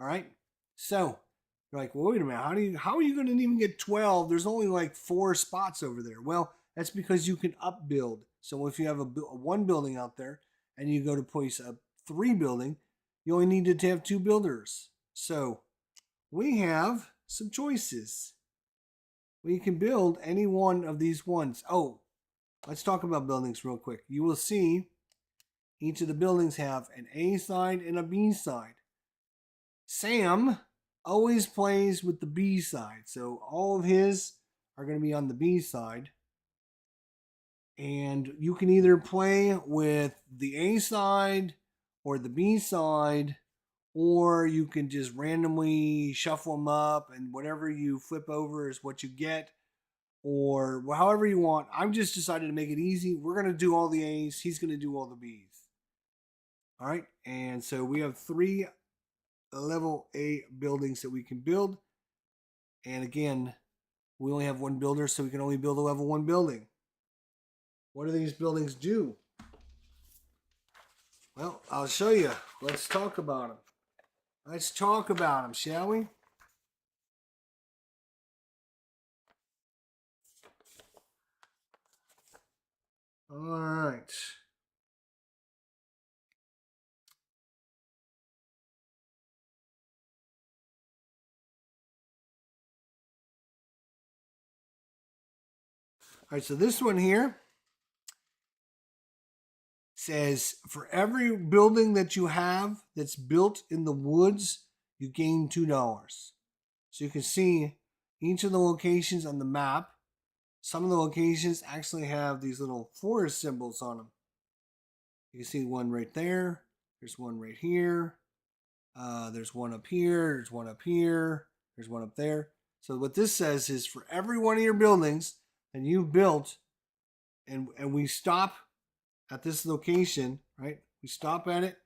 All right. So you're like, well, wait a minute. How are you going to even get 12? There's only like 4 spots over there. Well, that's because you can upbuild. So if you have a one building out there and you go to place a 3 building, you only needed to have 2 builders. So we have some choices. We can build any one of these ones. Oh, let's talk about buildings real quick. You will see each of the buildings have an A side and a B side. Sam always plays with the B side. So all of his are going to be on the B side. And you can either play with the A side or the B side, or you can just randomly shuffle them up and whatever you flip over is what you get, or however you want. I've just decided to make it easy. We're going to do all the A's. He's going to do all the B's. All right. And so we have 3 level A buildings that we can build. And again, we only have 1 builder, so we can only build a level 1 building. What do these buildings do? Well, I'll show you. Let's talk about them. Let's talk about them, shall we? All right. All right, so this one here says for every building that you have that's built in the woods, you gain $2. So you can see each of the locations on the map. Some of the locations actually have these little forest symbols on them. You can see one right there. There's one right here. There's one up here. There's one up here. There's one up there. So what this says is for every one of your buildings that you've built, and we stop at this location, right? We stop at it.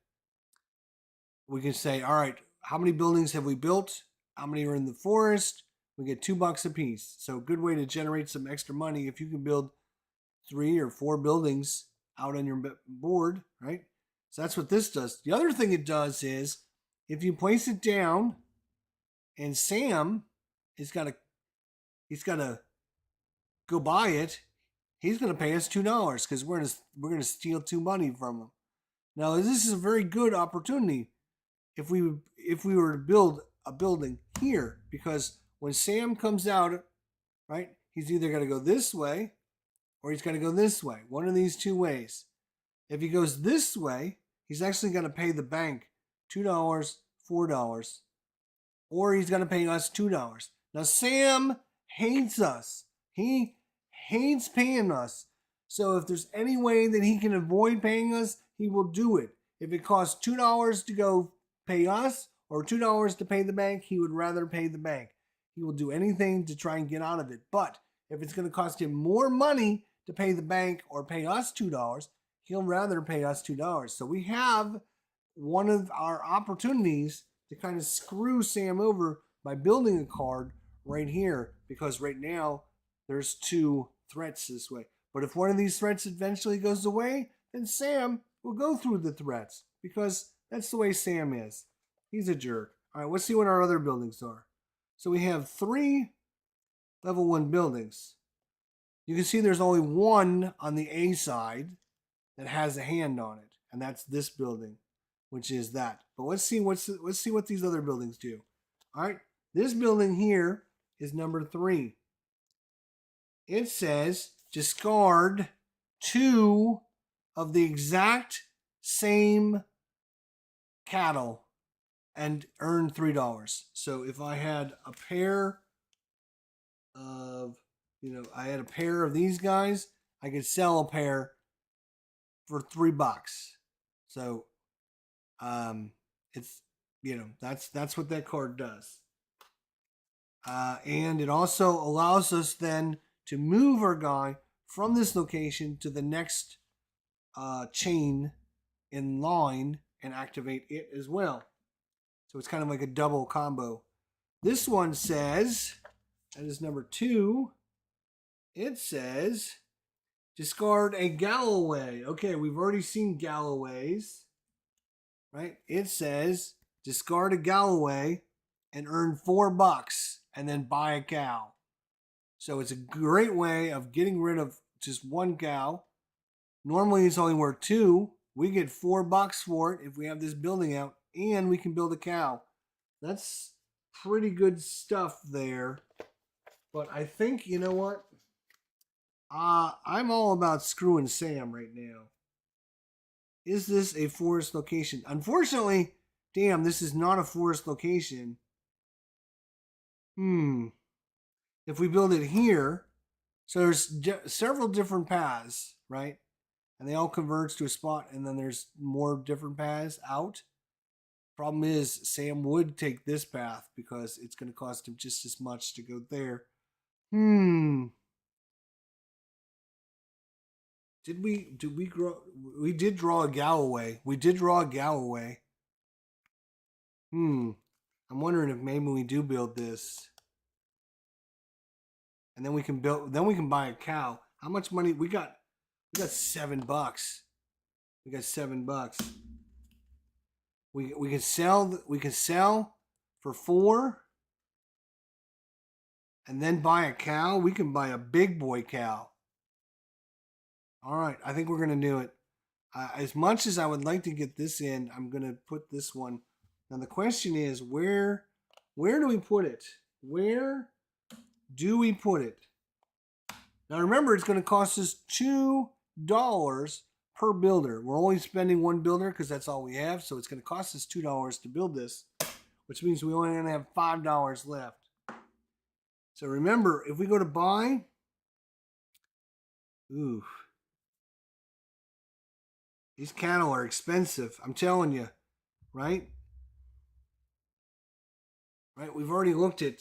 We can say, all right, how many buildings have we built? How many are in the forest? We get $2 a piece. So a good way to generate some extra money if you can build 3 or 4 buildings out on your board, right? So that's what this does. The other thing it does is if you place it down and Sam he's got to go buy it, he's going to pay us $2 because we're going to steal 2 money from him. Now this is a very good opportunity if we were to build a building here, because when Sam comes out, right, he's either going to go this way or he's going to go this way. One of these 2 ways. If he goes this way, he's actually going to pay the bank $2, $4, or he's going to pay us $2. Now Sam hates us. He hates paying us. So if there's any way that he can avoid paying us, he will do it. If it costs $2 to go pay us or $2 to pay the bank, he would rather pay the bank. He will do anything to try and get out of it. But if it's going to cost him more money to pay the bank or pay us $2, he'll rather pay us $2. So we have one of our opportunities to kind of screw Sam over by building a card right here, because right now there's 2 threats this way. But if one of these threats eventually goes away, then Sam will go through the threats, because that's the way Sam is. He's a jerk. All right, let's see what our other buildings are. So we have 3 level 1 buildings. You can see there's only 1 on the A side that has a hand on it, and that's this building, which is that. But let's see what these other buildings do. All right, this building here is number 3. It says discard 2 of the exact same cattle and earn $3. So if I had a pair of, I had a pair of these guys, I could sell a pair for $3. So it's, that's what that card does. And it also allows us then to move our guy from this location to the next chain in line and activate it as well. So it's kind of like a double combo. This one says, that is number 2. It says discard a Galloway. Okay, we've already seen Galloways, right? It says discard a Galloway, and earn $4 and then buy a cow. So it's a great way of getting rid of just one cow. Normally it's only worth 2. We get $4 for it if we have this building out, and we can build a cow. That's pretty good stuff there. But I think, you know what? I'm all about screwing Sam right now. Is this a forest location? Unfortunately, damn, this is not a forest location. If we build it here, so there's several different paths, right? And they all converge to a spot, and then there's more different paths out. Problem is, Sam would take this path because it's going to cost him just as much to go there. Did we grow? We did draw a Galloway. I'm wondering if maybe we do build this, and then we can build. Then we can buy a cow. How much money we got? We got $7. We got $7. We can sell. We can sell for 4, and then buy a cow. We can buy a big boy cow. All right, I think we're gonna do it. As much as I would like to get this in, I'm gonna put this one. Now the question is, where do we put it? Where do we put it? Now remember, it's gonna cost us $2 per builder. We're only spending 1 builder because that's all we have, so it's gonna cost us $2 to build this, which means we only gonna have $5 left. So remember, if we go to buy, these cattle are expensive. I'm telling you, right? Right. We've already looked at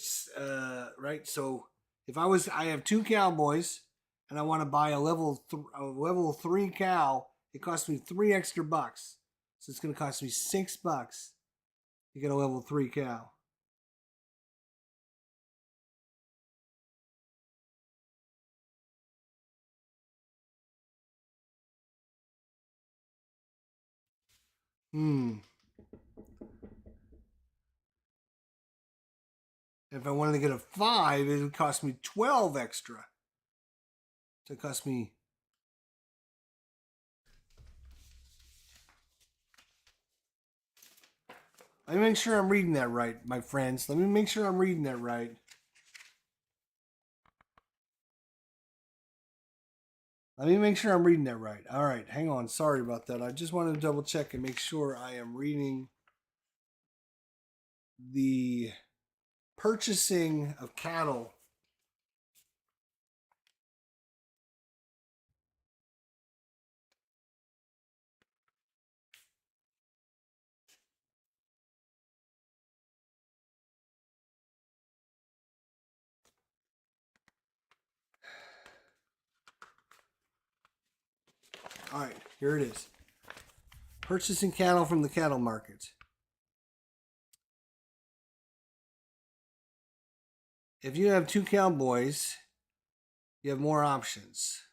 right. So if I have 2 cowboys, and I want to buy a level 3 cow, it costs me $3 extra. So it's going to cost me $6 to get a level 3 cow. If I wanted to get a 5, it would cost me 12 extra. So it cost me. Let me make sure I'm reading that right, my friends. Let me make sure I'm reading that right. Let me make sure I'm reading that right. All right, hang on. Sorry about that. I just wanted to double check and make sure I am reading the purchasing of cattle. All right, here it is. Purchasing cattle from the cattle market. If you have 2 cowboys, you have more options.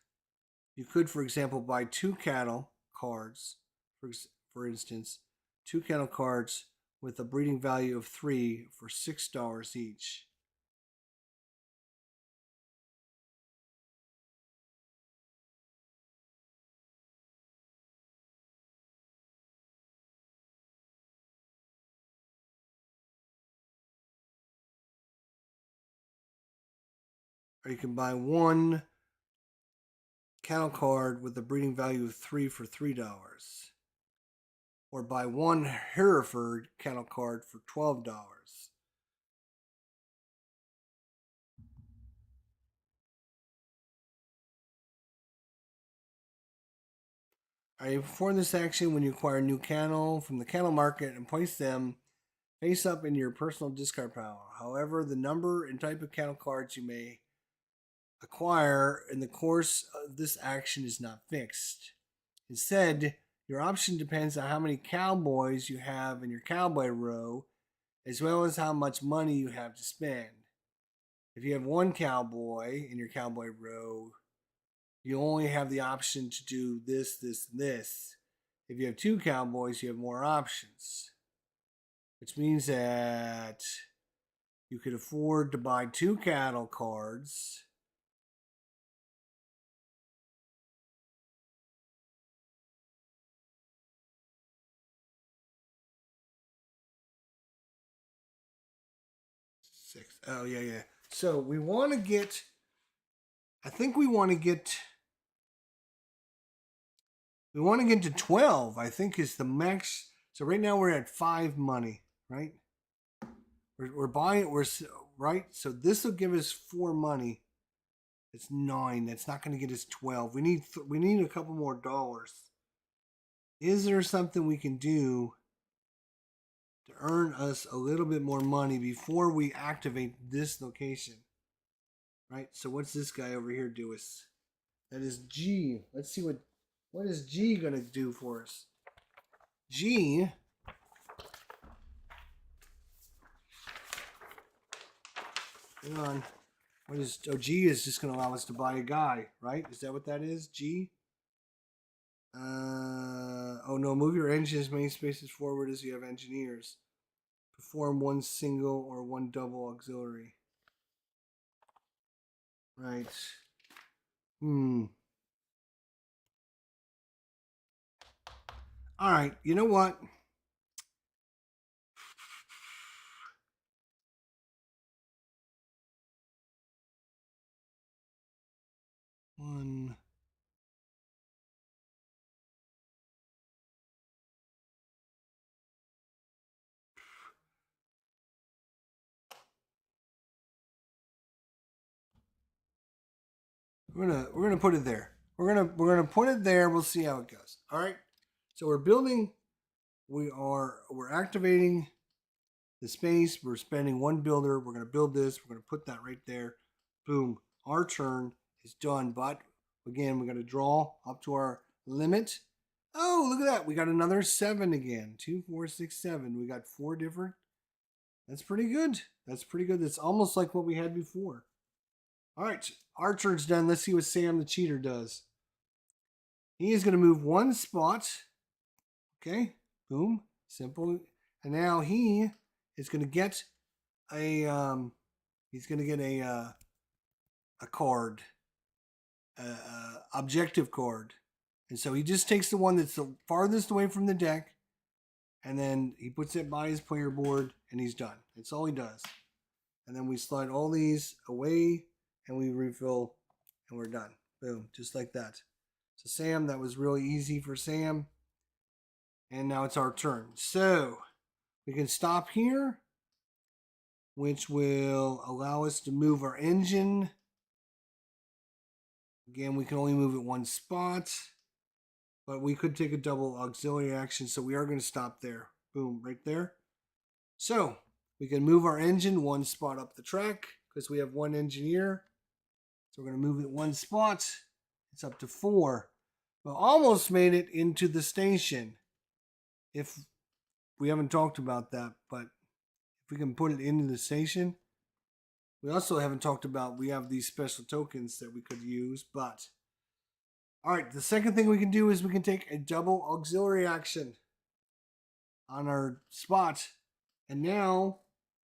You could, for example, buy 2 cattle cards, for instance, 2 cattle cards with a breeding value of 3 for $6 each. Or you can buy 1 cattle card with a breeding value of 3 for $3. Or buy 1 Hereford cattle card for $12. All right, perform this action when you acquire new cattle from the cattle market and place them face up in your personal discard pile. However, the number and type of cattle cards you may acquire in the course of this action is not fixed. Instead, your option depends on how many cowboys you have in your cowboy row, as well as how much money you have to spend. If you have 1 cowboy in your cowboy row, you only have the option to do this, this, and this. If you have 2 cowboys, you have more options. which means that you could afford to buy 2 cattle cards. Six. Oh, yeah, yeah. So we want to get, I think we want to get to 12, I think is the max. So right now we're at 5 money, right? We're buying, right? So this will give us 4 money. It's 9. That's not going to get us 12. We need a couple more dollars. Is there something we can do to earn us a little bit more money before we activate this location? Right? So what's this guy over here do us? That is G. Let's see what is G going to do for us? G hang on. G is just going to allow us to buy a guy, right? Is that what that is? G? Oh no, move your engine as many spaces forward as you have engineers. Perform one single or one double auxiliary. Right. Alright, you know what? One. We're gonna put it there. We're gonna put it there. We'll see how it goes. All right. So we're building. We're activating the space. We're spending 1 builder. We're gonna build this. We're gonna put that right there. Boom. Our turn is done. But again, we're gonna draw up to our limit. Oh, look at that. We got another 7 again. 2, 4, 6, 7. We got 4 different. That's pretty good. That's pretty good. That's almost like what we had before. All right, our turn's done. Let's see what Sam the cheater does. He is going to move 1 spot. Okay, boom, simple. And now he is going to get a card, objective card. And so he just takes the one that's the farthest away from the deck, and then he puts it by his player board, and he's done. That's all he does. And then we slide all these away, and we refill, and we're done. Boom, just like that. So Sam, that was really easy for Sam. And now it's our turn. So we can stop here, which will allow us to move our engine. Again, we can only move it 1 spot, but we could take a double auxiliary action, so we are going to stop there. Boom, right there. So we can move our engine 1 spot up the track because we have 1 engineer. So we're going to move it 1 spot. It's up to 4. We almost made it into the station. If we haven't talked about that, but if we can put it into the station. We also haven't talked about, we have these special tokens that we could use, but all right, the second thing we can do is we can take a double auxiliary action on our spot. And now,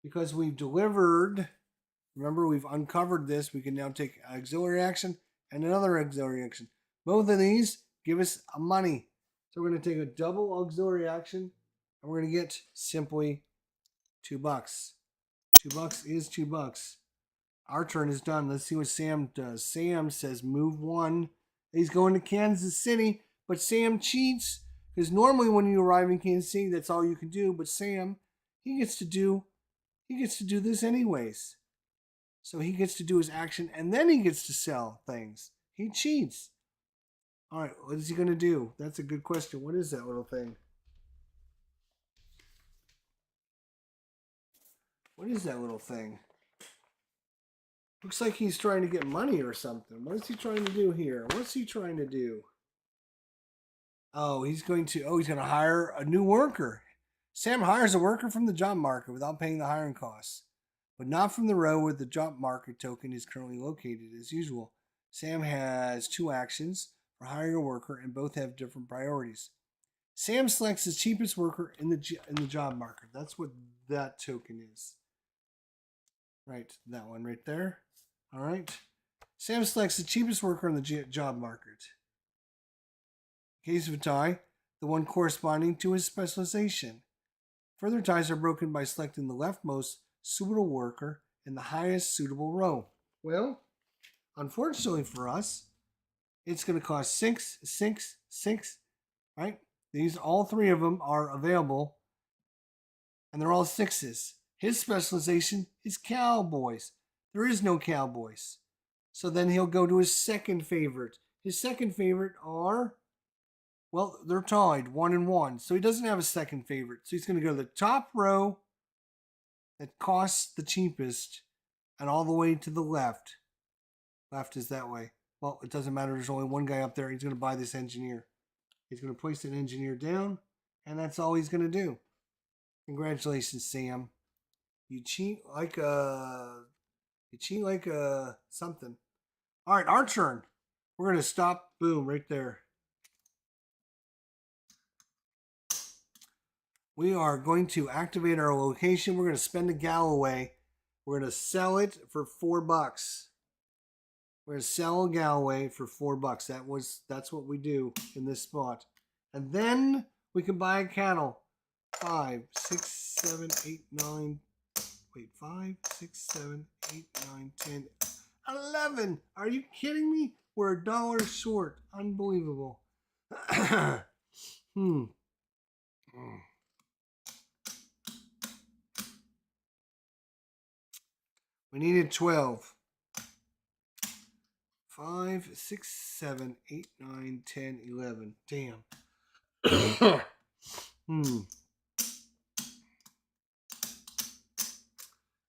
because we've delivered, remember we've uncovered this, we can now take auxiliary action and another auxiliary action. Both of these give us a money. So we're going to take a double auxiliary action, and we're going to get simply $2. $2 is $2. Our turn is done. Let's see what Sam does. Sam says move 1. He's going to Kansas City, but Sam cheats because normally when you arrive in Kansas City, that's all you can do. But Sam, he gets to do this anyways. So he gets to do his action, and then he gets to sell things. He cheats. All right, what is he going to do? That's a good question. What is that little thing? What is that little thing? Looks like he's trying to get money or something. What is he trying to do here? What's he trying to do? Oh, he's going to hire a new worker. Sam hires a worker from the job market without paying the hiring costs, but not from the row where the job market token is currently located. As usual, Sam has 2 actions for hiring a worker, and both have different priorities. Sam selects the cheapest worker in the job market. That's what that token is. Right, that one right there. All right. Sam selects the cheapest worker in the job market. In case of a tie, the one corresponding to his specialization. Further ties are broken by selecting the leftmost suitable worker in the highest suitable row. Well, unfortunately for us, it's going to cost 6, 6, 6, right? These, all three of them are available, and they're all 6s. His specialization is cowboys. There is no cowboys. So then he'll go to his second favorite. His second favorite are, well, they're tied 1 and 1. So he doesn't have a second favorite. So he's going to go to the top row that costs the cheapest and all the way to the left. Left is that way. Well, it doesn't matter. There's only one guy up there. He's going to buy this engineer. He's going to place an engineer down, and that's all he's going to do. Congratulations, Sam. You cheat like something. All right, our turn. We're going to stop. Boom, right there. We are going to activate our location. We're going to spend a Galloway. We're going to sell it for $4. We're going to sell a Galloway for $4. That's what we do in this spot. And then we can buy a cattle. 5, 6, 7, 8, 9. Wait, 5, 6, 7, 8, 9, 10, 11. Are you kidding me? We're $1 short. Unbelievable. We needed 12. 5, 6, 7, 8, 9, 10, 11. Damn.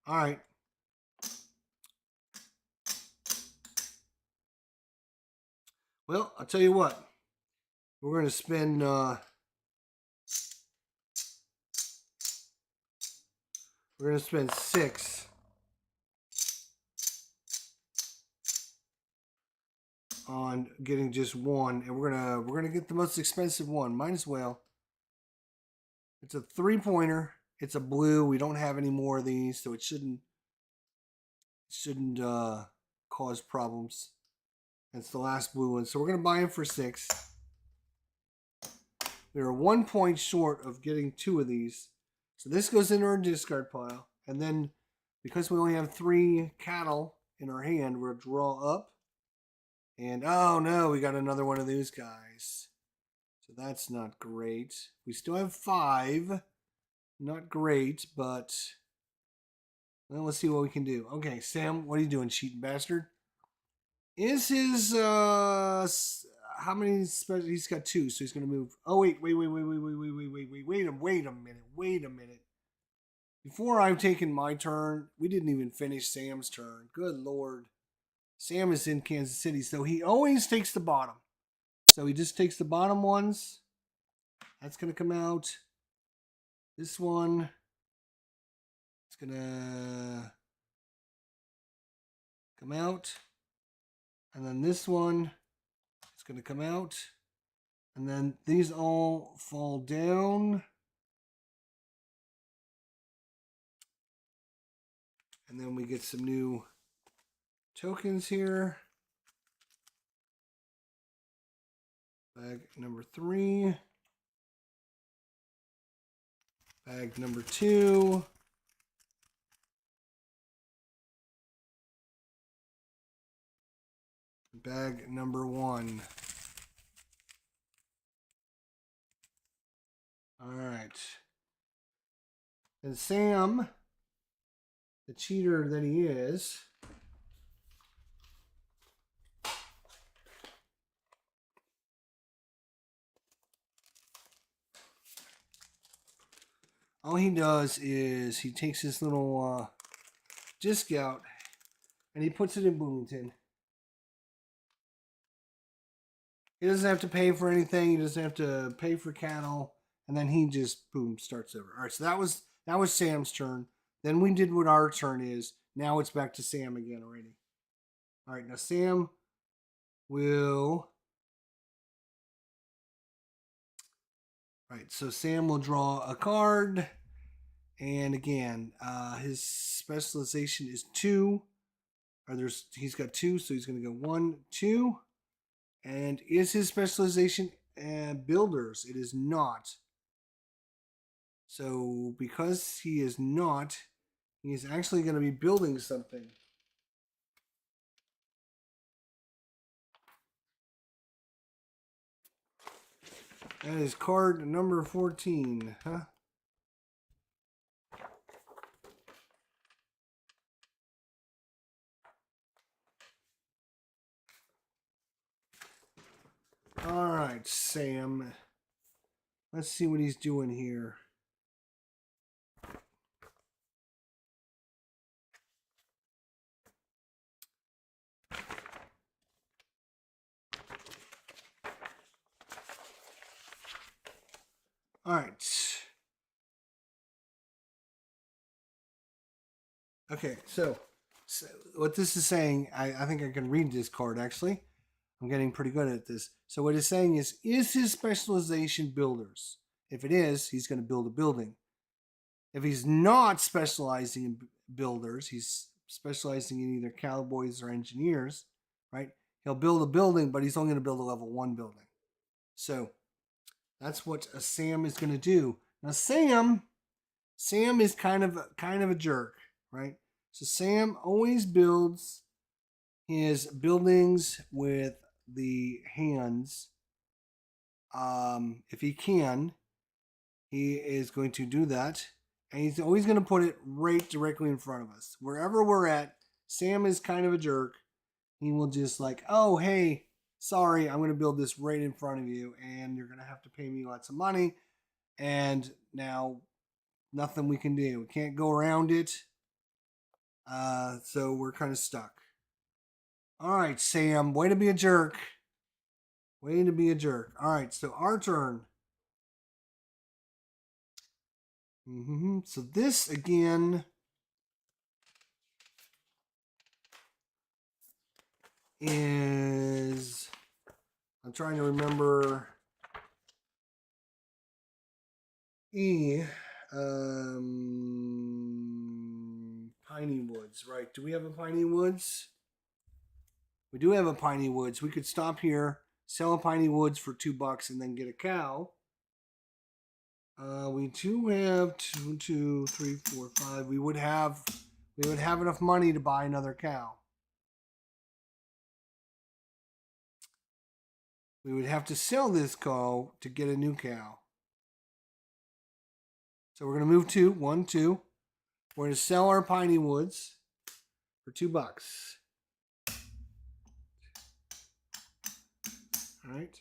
All right. Well, I'll tell you what. We're going to spend we're going to spend 6 on getting just one, and we're gonna get the most expensive one. Might as well. It's a 3-pointer. It's a blue. We don't have any more of these, so it shouldn't cause problems. It's the last blue one, so we're gonna buy him for 6. We are 1 point short of getting 2 of these, so this goes into our discard pile. And then, because we only have 3 cattle in our hand, we'll draw up. And oh no, we got another one of these guys. So that's not great. We still have 5. Not great, but well, let's see what we can do. Okay, Sam, what are you doing, cheating bastard? Is his how many special? He's got 2, so he's gonna move. Oh wait a minute. Before I've taken my turn, we didn't even finish Sam's turn. Good Lord. Sam is in Kansas City, so he always takes the bottom. So he just takes the bottom ones. That's going to come out. This one. It's going to come out. And then this one. It's going to come out. And then these all fall down. And then we get some new tokens here. Bag number 3. Bag number 2. Bag number 1. All right. And Sam, the cheater that he is, all he does is he takes his little disc out and he puts it in Bloomington. He doesn't have to pay for anything. He doesn't have to pay for cattle. And then he just, boom, starts over. All right, so that was Sam's turn. Then we did what our turn is. Now it's back to Sam again already. All right, now Sam will Right, so Sam will draw a card. And again, his specialization is 2. Or he's got 2, so he's going to go 1, 2. And is his specialization builders? It is not. So because he is not, he is actually going to be building something. That is card number 14, huh? All right, Sam. Let's see what he's doing here. All right. Okay, so what this is saying, I think I can read this card actually. I'm getting pretty good at this. So what it's saying is his specialization builders? If it is, he's going to build a building. If he's not specializing in builders, he's specializing in either cowboys or engineers, right? He'll build a building, but he's only going to build a level 1 building. So that's what a Sam is going to do. Now Sam is kind of a jerk, right? So Sam always builds his buildings with the hands. If he can, he is going to do that. And he's always going to put it right directly in front of us. Wherever we're at, Sam is kind of a jerk. He will just like, oh, hey, sorry, I'm going to build this right in front of you. And you're going to have to pay me lots of money. And now nothing we can do. We can't go around it. So we're kind of stuck. All right, Sam, way to be a jerk. Way to be a jerk. All right, so our turn. So this again is, I'm trying to remember, Piney Woods, right? Do we have a Piney Woods? We do have a Piney Woods. We could stop here, sell a Piney Woods for $2 and then get a cow. We do have 2, 3, 4, 5. We would have enough money to buy another cow. We would have to sell this cow to get a new cow. So we're going to move 2, 1, 2. We're going to sell our Piney Woods for $2. All right.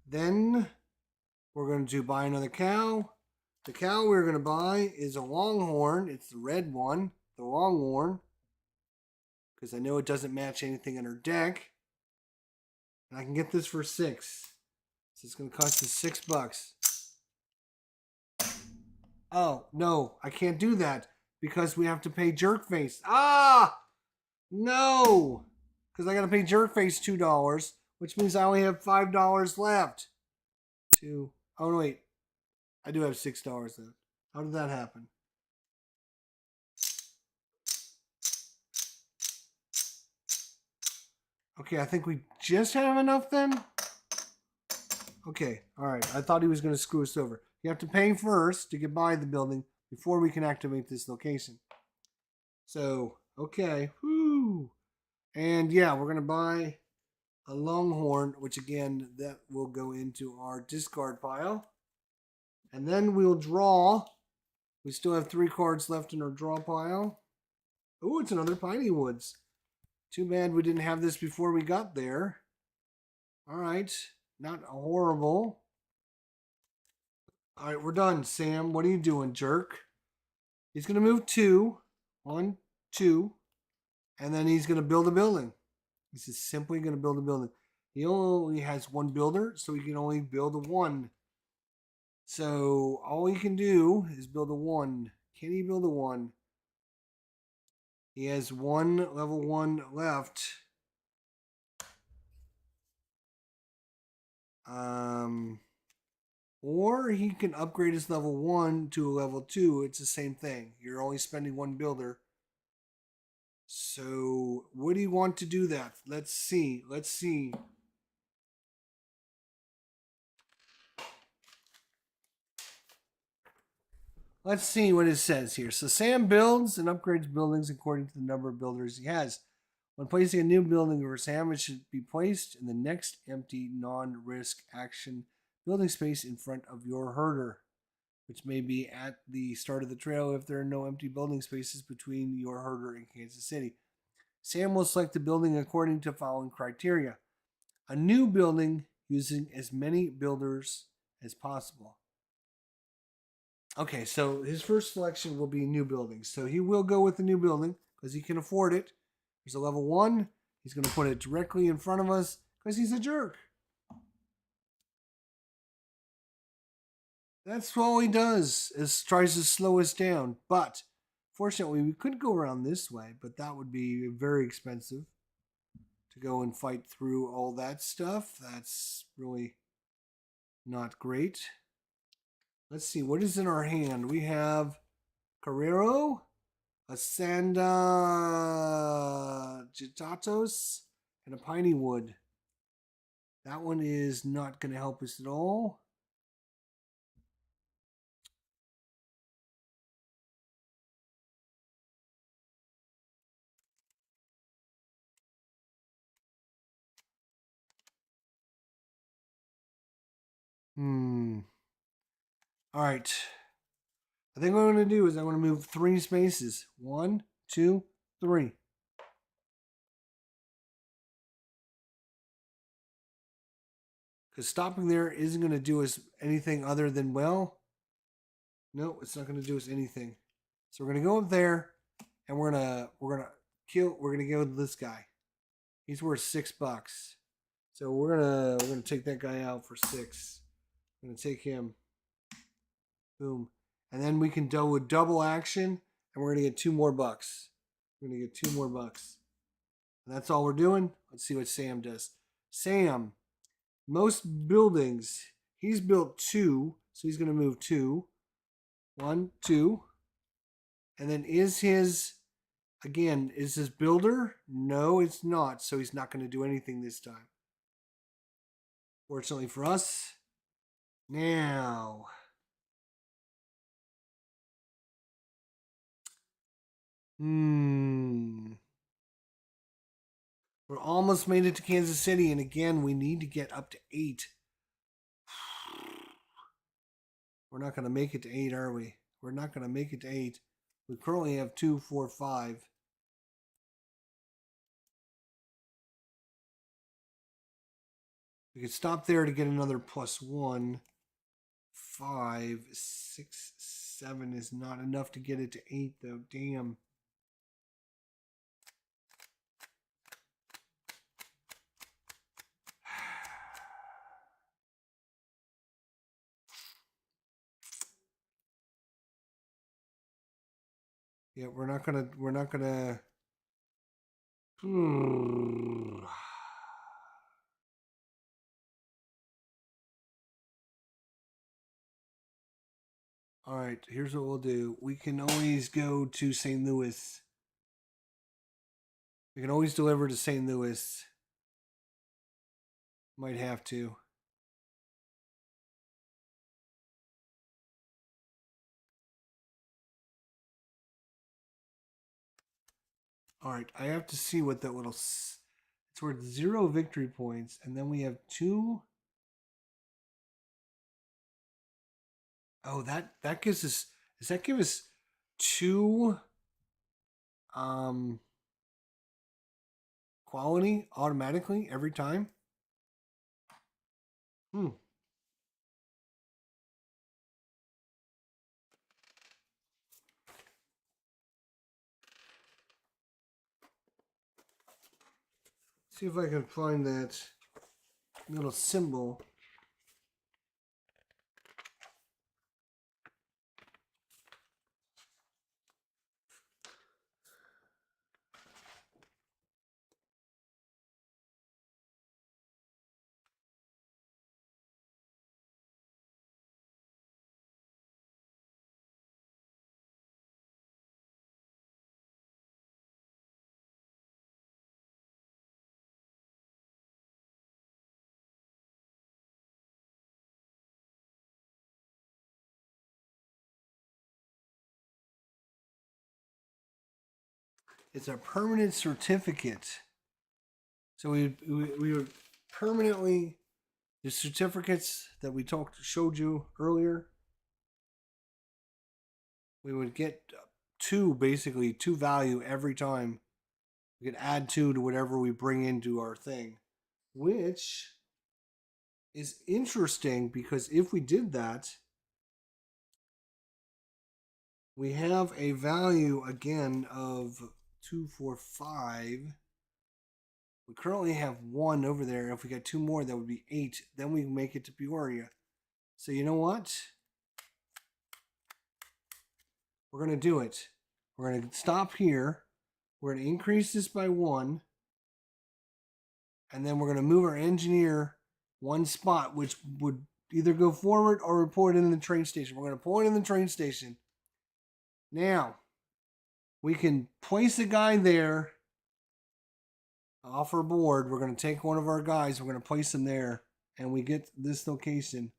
Then we're going to buy another cow. The cow we're going to buy is a Longhorn. It's the red one, the Longhorn, because I know it doesn't match anything in her deck. And I can get this for $6. So it's going to cost us $6. Oh, no, I can't do that because we have to pay Jerkface. Ah! No! Because I got to pay Jerkface $2, which means I only have $5 left. Oh, no, wait. I do have $6 left. How did that happen? Okay, I think we just have enough then. Okay, all right. I thought he was going to screw us over. You have to pay first to get by the building before we can activate this location. So, okay. Whoo. And yeah, we're going to buy a Longhorn, which again, that will go into our discard pile. And then we'll draw. We still have 3 cards left in our draw pile. Oh, it's another Piney Woods. Too bad we didn't have this before we got there. All right. Not horrible. All right, we're done, Sam. What are you doing, jerk? He's going to move 2. 1, 2. And then he's going to build a building. This is simply going to build a building. He only has 1 builder, so he can only build a 1. So all he can do is build a 1. Can he build a 1? He has 1 level 1 left. Or he can upgrade his level 1 to a level 2. It's the same thing. You're only spending one builder. So, would he want to do that? Let's see. Let's see. Let's see what it says here. So Sam builds and upgrades buildings according to the number of builders he has. When placing a new building over Sam, it should be placed in the next empty non-risk action building space in front of your herder, which may be at the start of the trail if there are no empty building spaces between your herder and Kansas City. Sam will select the building according to following criteria. A new building using as many builders as possible. Okay, so his first selection will be new buildings. So he will go with the new building because he can afford it. There's a level 1. He's going to put it directly in front of us because he's a jerk. That's all he does, is tries to slow us down. But fortunately, we could go around this way, but that would be very expensive to go and fight through all that stuff. That's really not great. Let's see, what is in our hand? We have Carrero, Asanda Gitatos, and a Piney Wood. That one is not going to help us at all. All right. I think what I'm going to do is I'm going to move 3 spaces. 1, 2, 3. Because stopping there isn't going to do us anything other than, well, no, it's not going to do us anything. So we're going to go up there and we're going to go with this guy. He's worth $6. So we're going to take that guy out for 6. I'm going to take him. Boom. And then we can do a double action and we're going to get $2 more. We're going to get $2 more. And that's all we're doing. Let's see what Sam does. Sam, most buildings, he's built 2, so he's going to move 2. 1, 2. And then is his builder? No, it's not. So he's not going to do anything this time. Fortunately for us. Now. We're almost made it to Kansas City. And again, we need to get up to 8. We're not going to make it to 8, are we? We're not going to make it to 8. We currently have 2, 4, 5. We could stop there to get another +1. 5, 6, 7 is not enough to get it to 8, though. Damn. Yeah, we're not gonna. All right, here's what we'll do. We can always go to St. Louis. We can always deliver to St. Louis. Might have to. All right, I have to see what that little. It's worth 0 victory points, and then we have 2. Oh, that gives us. Does that give us 2? Quality automatically every time? See if I can find that little symbol. It's a permanent certificate. So we would permanently, the certificates that we showed you earlier, we would get two value every time. We could add 2 to whatever we bring into our thing, which is interesting because if we did that, we have a value again of 2, 4, 5. We currently have 1 over there. If we got 2 more, that would be 8. Then we make it to Peoria. So you know what? We're going to do it. We're going to stop here. We're going to increase this by 1. And then we're going to move our engineer 1 spot, which would either go forward or report in the train station. We're going to pull it in the train station. Now, we can place a guy there off our board. We're going to take one of our guys. We're going to place him there. And we get this location.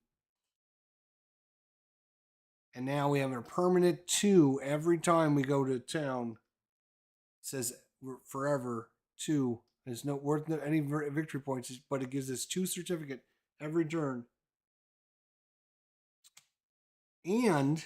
And now we have a permanent 2 every time we go to town. It says forever 2. It's not worth any victory points, but it gives us 2 certificate every turn. And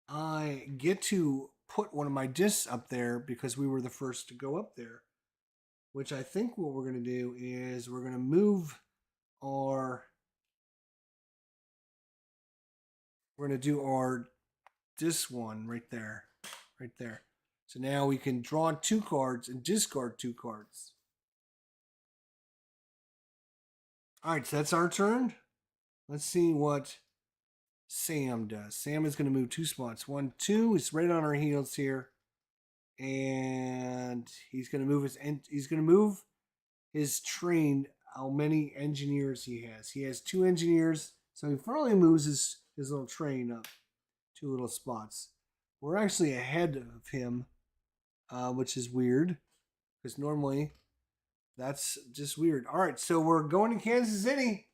I get to put one of my discs up there because we were the first to go up there. Which I think what we're going to do is we're going to move our... We're going to do this one right there. Right there. So now we can draw 2 cards and discard 2 cards. Alright, so that's our turn. Let's see what Sam does. Sam is going to move 2 spots. 1, 2. He's right on our heels here. And he's going to move his train, how many engineers he has. He has 2 engineers, so he finally moves his little train up 2 little spots. We're actually ahead of him, which is weird, because normally that's just weird. All right, so we're going to Kansas City.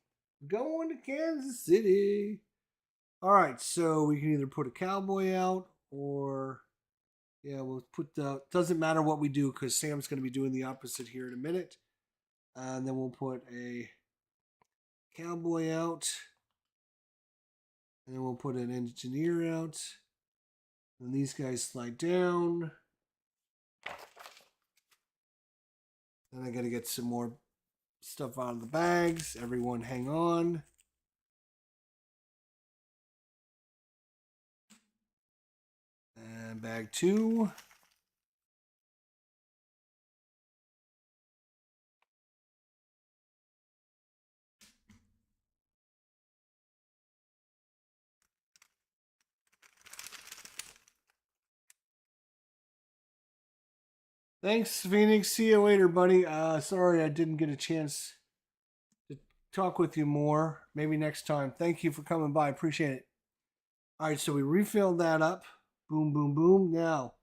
Going to Kansas City. All right, so we can either put a cowboy out or... Yeah, we'll put the... Doesn't matter what we do because Sam's going to be doing the opposite here in a minute. And then we'll put a cowboy out. And then we'll put an engineer out. And these guys slide down. Then I got to get some more stuff out of the bags. Everyone hang on. And bag 2. Thanks, Phoenix. See you later, buddy. Sorry I didn't get a chance to talk with you more. Maybe next time. Thank you for coming by. Appreciate it. All right, so we refilled that up. Boom, boom, boom. Now,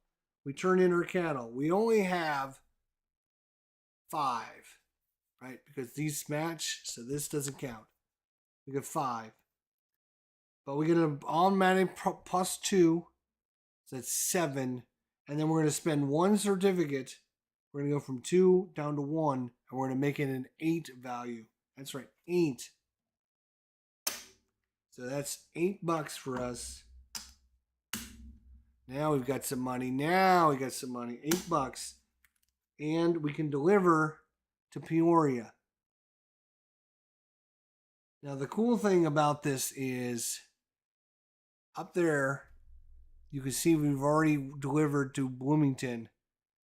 we turn in our cattle. We only have 5, right? Because these match, so this doesn't count. We get 5. But we get an automatic plus 2. So that's 7. And then we're going to spend 1 certificate. We're going to go from 2 down to 1. And we're going to make it an 8 value. That's right, 8. So that's $8 for us. Now we've got some money. $8. And we can deliver to Peoria. Now the cool thing about this is up there, you can see we've already delivered to Bloomington,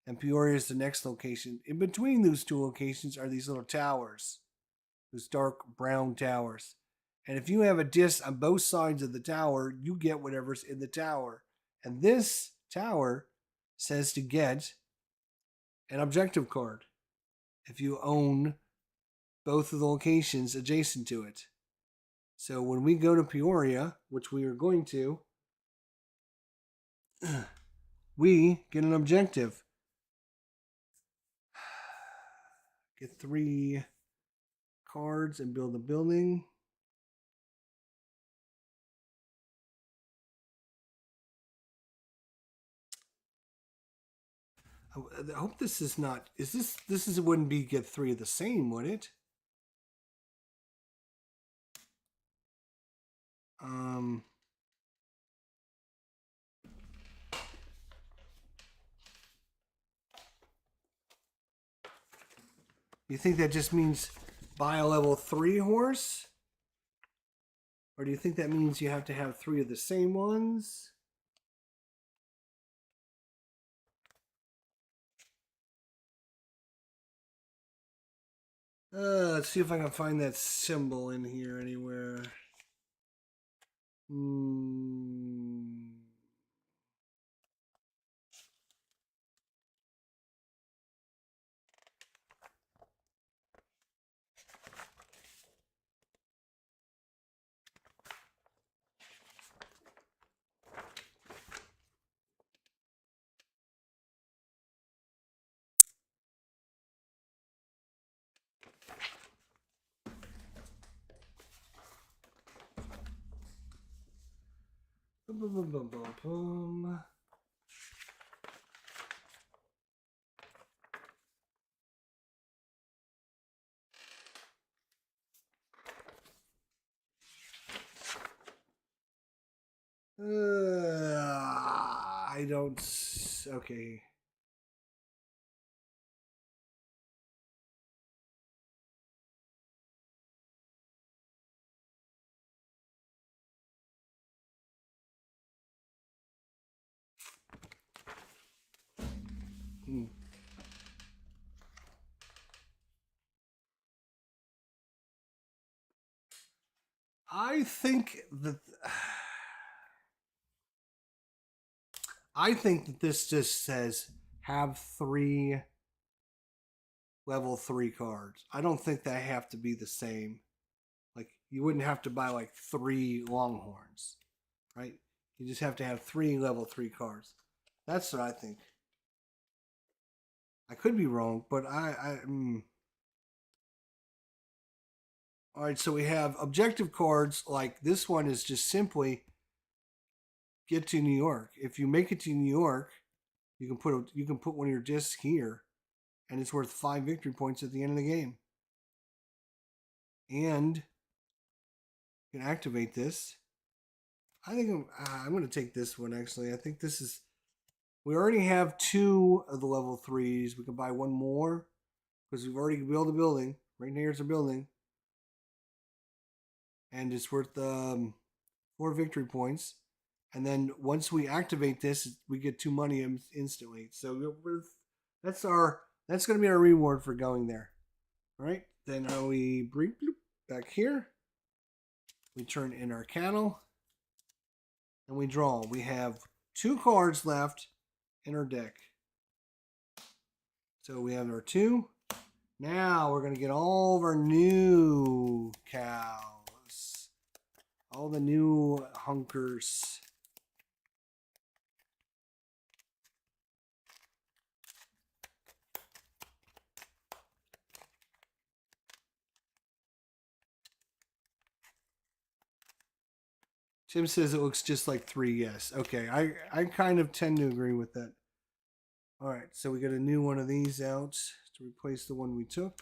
and Peoria is the next location. In between those 2 locations are these little towers, those dark brown towers. And if you have a disc on both sides of the tower, you get whatever's in the tower. And this tower says to get an objective card if you own both of the locations adjacent to it. So when we go to Peoria, which we are going to, we get an objective. Get 3 cards and build a building. I hope this is not. Is this? This is wouldn't be get 3 of the same, would it? You think that just means buy a level 3 horse? Or do you think that means you have to have 3 of the same ones? Let's see if I can find that symbol in here anywhere. I don't. Okay. I think that. I think that this just says have 3 level 3 cards. I don't think they have to be the same. Like, you wouldn't have to buy like 3 Longhorns, right? You just have to have 3 level 3 cards. That's what I think. I could be wrong, but All right, so we have objective cards. Like this one is just simply get to New York. If you make it to New York, you can put one of your discs here, and it's worth 5 victory points at the end of the game. And you can activate this. I think I'm going to take this one actually. I think this is. We already have 2 of the level 3s. We can buy 1 more because we've already built a building. Right here's a building, and it's worth 4 victory points. And then once we activate this, we get 2 money instantly. So that's going to be our reward for going there. All right. Then we bring back here. We turn in our cattle, and we draw. We have 2 cards left in our deck. So we have our 2. Now we're going to get all of our new cows, all the new hunkers. Tim says it looks just like 3. Yes. Okay. I kind of tend to agree with that. All right. So we got a new one of these out to replace the one we took.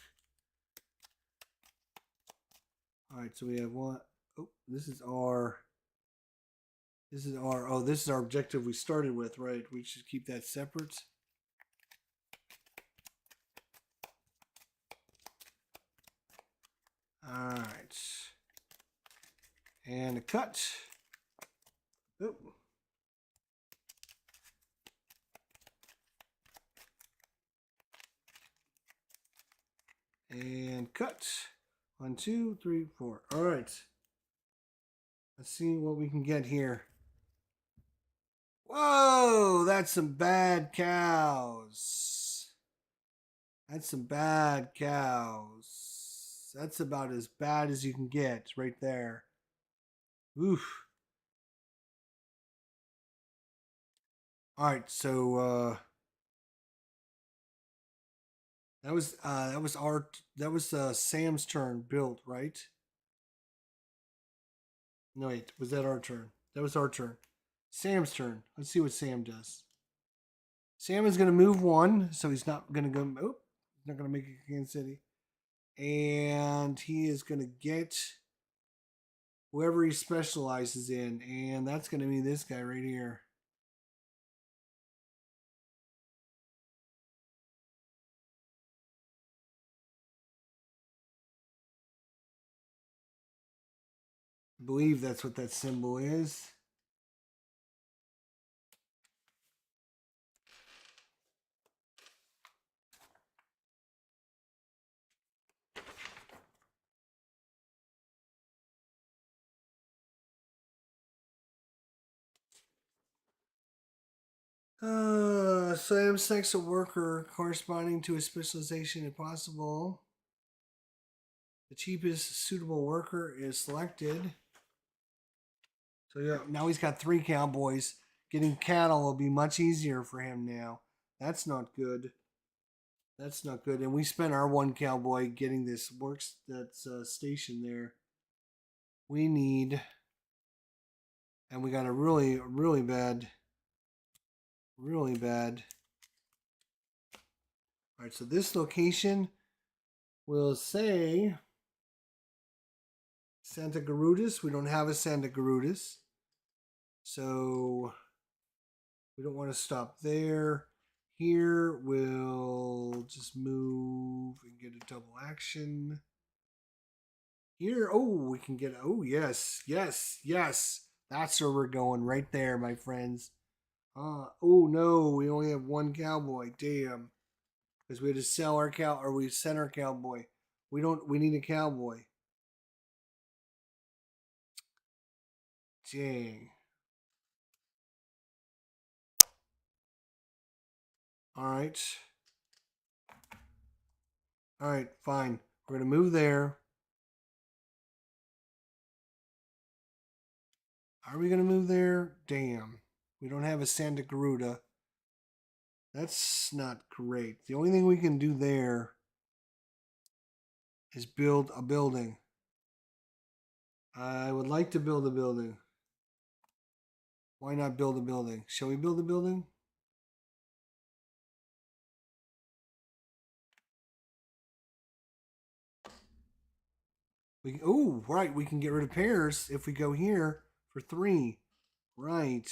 All right. So we have one. Oh, this is our. This is our objective we started with, right? We should keep that separate. All right. And a cut. Oh. And cut. 1, 2, 3, 4. All right. Let's see what we can get here. Whoa, that's some bad cows. That's some bad cows. That's about as bad as you can get right there. Oof. All right, so That was Sam's turn. Build, right? No, wait, was that our turn? That was our turn. Sam's turn. Let's see what Sam does. Sam is going to move one, so he's not going to go. Oh, he's not going to make it Kansas City, and he is going to get whoever he specializes in, and that's going to be this guy right here. I believe that's what that symbol is. Sam selects a worker corresponding to a specialization if possible. The cheapest suitable worker is selected. So yeah, now he's got 3 cowboys. Getting cattle will be much easier for him now. That's not good. That's not good. And we spent our 1 cowboy getting this works that's stationed there. We need, and we got a really bad. All right, so this location will say Santa Gertrudis. We don't have a Santa Gertrudis, so we don't want to stop there. Here we'll just move and get a double action. Here, oh, we can get, oh, yes. That's where we're going, right there, my friends. Oh no, we only have 1 cowboy. Damn. Because we had to sell our cow, or we sent our cowboy. We need a cowboy. Dang. Alright. Alright, fine. We're going to move there. Are we going to move there? Damn. We don't have a Santa Garuda. That's not great. The only thing we can do there is build a building. I would like to build a building. Why not build a building? Shall we build a building? Right. We can get rid of pairs if we go here for 3. Right.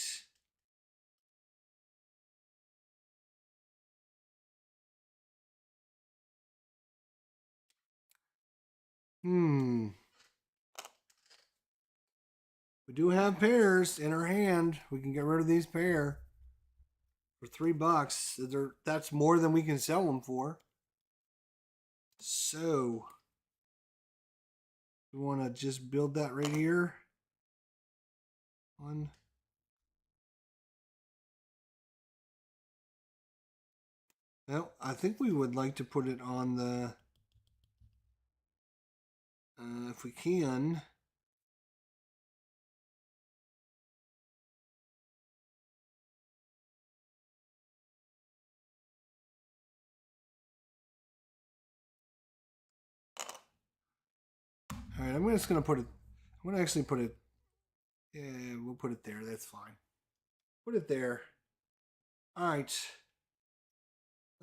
We do have pairs in our hand. We can get rid of these pair for $3. That's more than we can sell them for. So we want to just build that right here. 1. Well, I think we would like to put it on the, if we can. All right, I'm just gonna put it. I'm gonna actually put it. Yeah, we'll put it there. That's fine. Put it there. All right.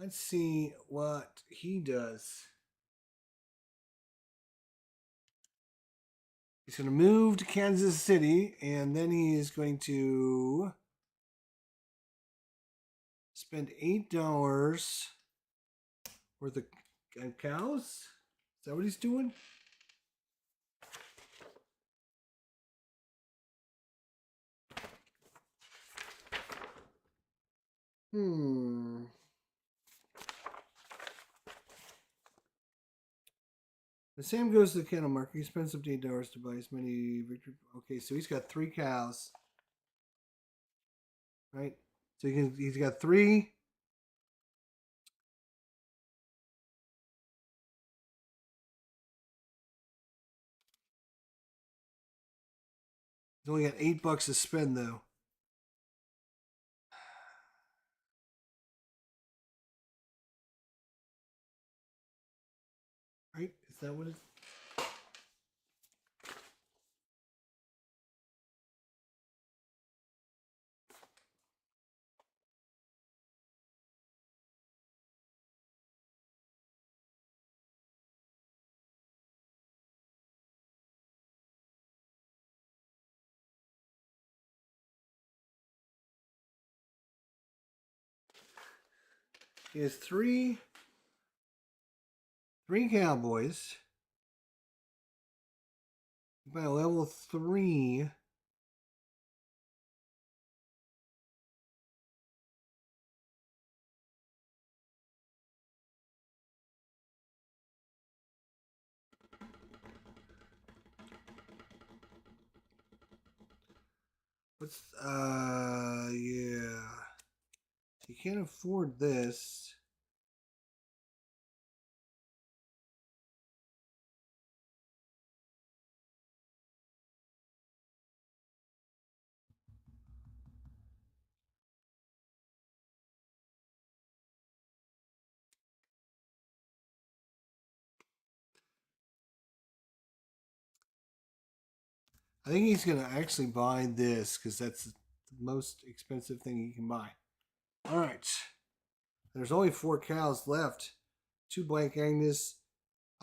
Let's see what he does. He's going to move to Kansas City, and then he is going to spend $8 worth of cows. Is that what he's doing? The Sam goes to the cattle market. He spends up to $8 to buy as many victory. Okay, so he's got 3 cows. Right? So he's got 3. He's only got $8 to spend though. Is that what it? He has three cowboys. By level 3. What's yeah. You can't afford this. I think he's gonna actually buy this because that's the most expensive thing he can buy. All right. There's only 4 cows left. 2 Black Angus.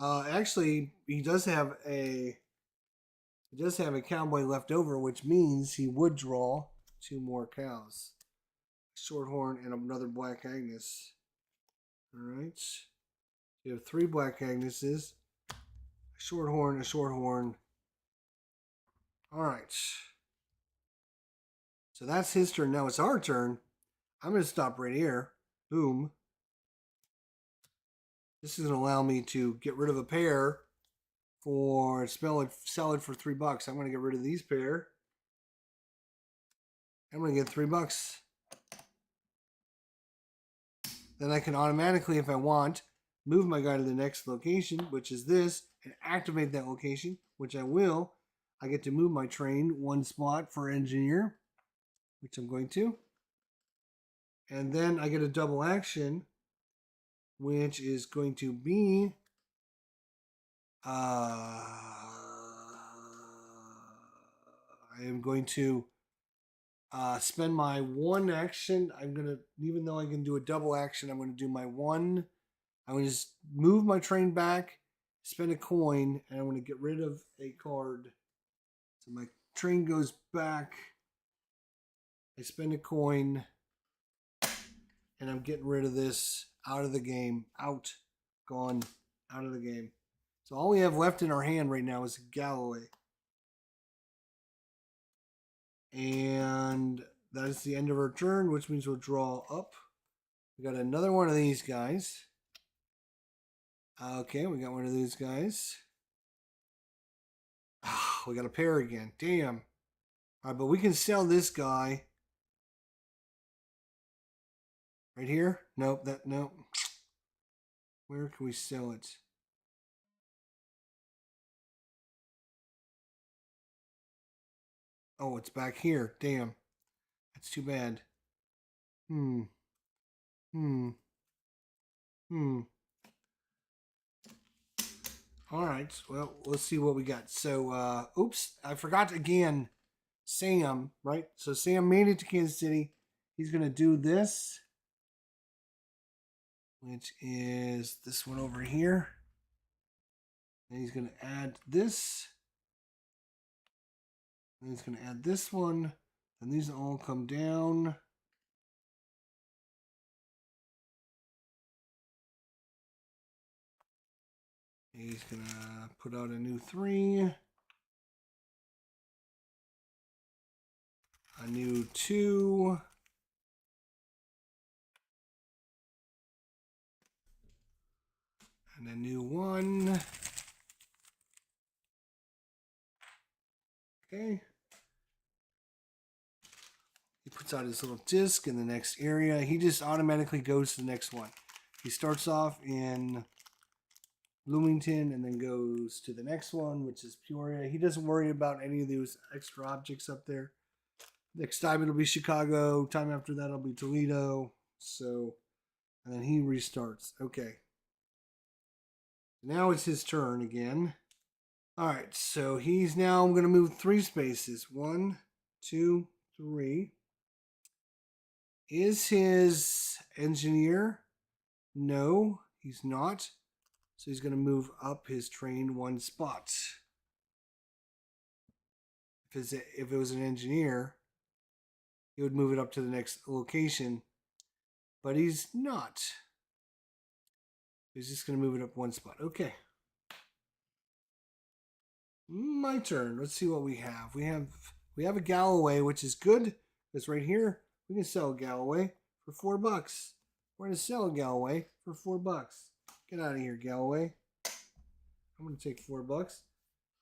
Actually, he does have a cowboy left over, which means he would draw 2 more cows. Shorthorn and another Black Angus. All right. You have 3 Black Agneses. A Shorthorn, a Shorthorn. All right. So that's his turn. Now it's our turn. I'm going to stop right here. Boom. This is going to allow me to get rid of a pair for sell it for $3. I'm going to get rid of these pair. I'm going to get $3. Then I can automatically, if I want, move my guy to the next location, which is this, and activate that location, which I will. I get to move my train 1 spot for engineer, which I'm going to. And then I get a double action, which is going to be I am going to spend my 1 action. I'm going to, even though I can do a double action, I'm going to do my 1. I'm going to just move my train back, spend a coin, and I'm going to get rid of a card. So my train goes back. I spend a coin, and I'm getting rid of this out of the game. Out. Gone. Out of the game. So all we have left in our hand right now is Galloway. And that is the end of our turn, which means we'll draw up. We got another one of these guys. Okay, we got one of these guys. We got a pair again. Damn. All right, but we can sell this guy. Right here? Nope, nope. Where can we sell it? Oh, it's back here. Damn. That's too bad. Hmm. All right. Well, let's see what we got. So, oops, I forgot again. Sam, right? So Sam made it to Kansas City. He's gonna do this, which is this one over here. And he's gonna add this. And he's gonna add this one. And these all come down. He's gonna put out a new 3. A new 2. And a new 1. Okay. He puts out his little disc in the next area. He just automatically goes to the next one. He starts off in Bloomington and then goes to the next one, which is Peoria. He doesn't worry about any of those extra objects up there. Next time it'll be Chicago. Time after that it'll be Toledo. So, and then he restarts. Okay. Now it's his turn again. All right, so he's now, I'm going to move 3 spaces. 1, 2, 3. Is his engineer? No, he's not. So he's going to move up his train 1 spot. If it was an engineer, he would move it up to the next location. But he's not. He's just going to move it up 1 spot. Okay. My turn. Let's see what we have. We have a Galloway, which is good. Because right here, we can sell a Galloway for $4. We're going to sell a Galloway for $4. Get out of here, Galloway. I'm going to take $4.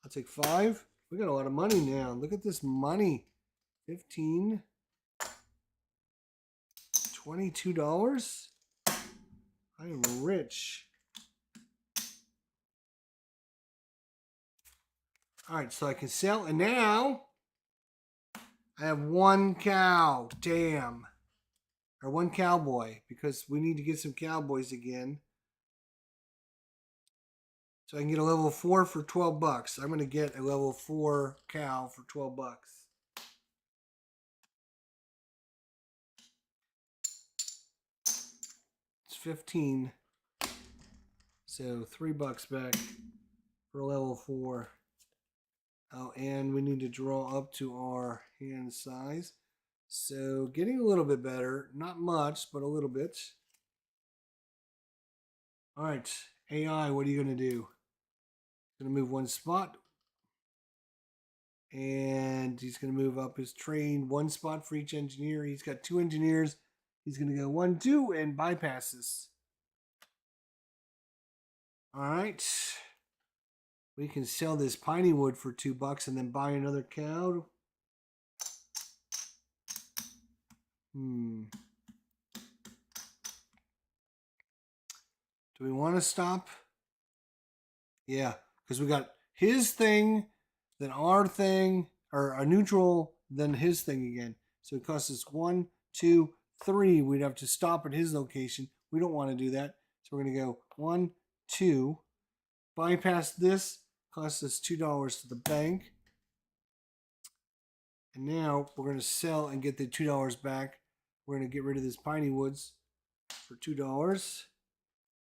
I'll take 5. We got a lot of money now. Look at this money. 15. $22. I am rich. All right, so I can sell, and now I have 1 cow. Damn. Or 1 cowboy, because we need to get some cowboys again. So I can get a level 4 for $12. I'm going to get a level 4 cow for $12. It's 15. So $3 back for level 4. Oh, and we need to draw up to our hand size. So getting a little bit better. Not much, but a little bit. All right, AI, what are you going to do? Going to move 1 spot. And he's going to move up his train 1 spot for each engineer. He's got 2 engineers. He's going to go 1, 2, and bypasses. All right. We can sell this piney wood for $2 and then buy another cow. Do we want to stop? Yeah, because we got his thing, then our thing, or a neutral, then his thing again. So it costs us 1, 2, 3. We'd have to stop at his location. We don't want to do that. So we're going to go 1, 2. Bypass this. Costs us $2 to the bank. And now we're going to sell and get the $2 back. We're going to get rid of this piney woods for $2.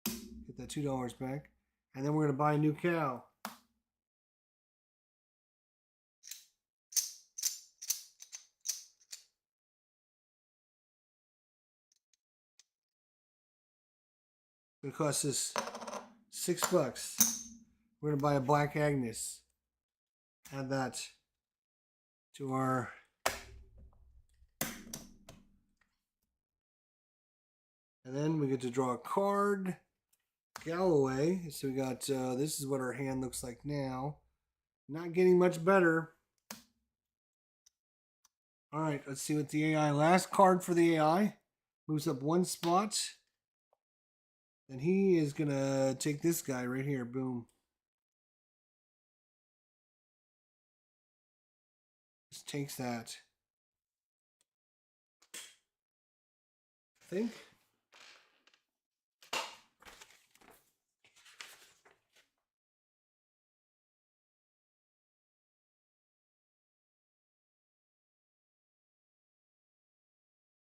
Get that $2 back. And then we're going to buy a new cow. It costs us $6. We're going to buy a Black Agnes. Add that to our and then we get to draw a card. Galloway. So we got this is what our hand looks like now. Not getting much better. All right, let's see what the AI. Last card for the AI moves up 1 spot. And he is gonna take this guy right here. Boom. Just takes that. I think.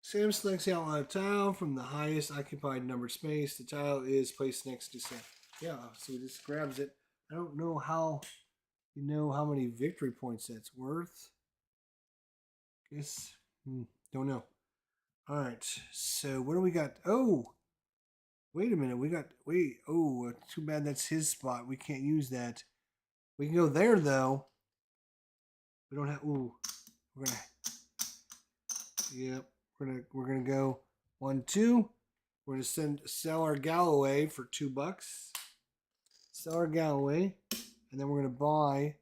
Sam selects the outline of tile from the highest occupied numbered space. The tile is placed next to Sam. Yeah, so he just grabs it. I don't know how you know how many victory points that's worth. Guess don't know. All right, so what do we got? Oh, wait a minute. Oh, too bad that's his spot. We can't use that. We can go there though. We don't have. Ooh, we're gonna. Yep. We're gonna go 1, 2. We're gonna sell our Galloway for $2. Sell our Galloway, and then we're gonna buy.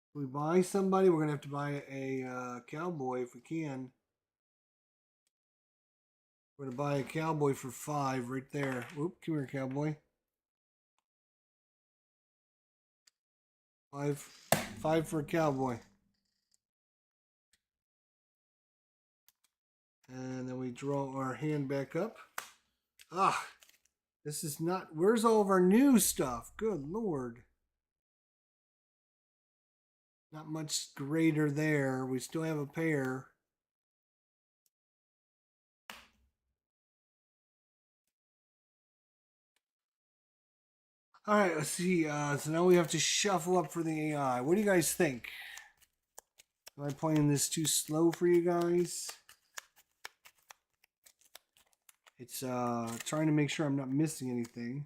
If we buy somebody, we're gonna have to buy a cowboy if we can. We're gonna buy a cowboy for 5 right there. Oop, come here, cowboy. 5 for a cowboy. And then we draw our hand back up. This is not. Where's all of our new stuff? Good Lord. Not much greater there. We still have a pair. All right, let's see. So now we have to shuffle up for the AI. What do you guys think? Am I playing this too slow for you guys? It's trying to make sure I'm not missing anything.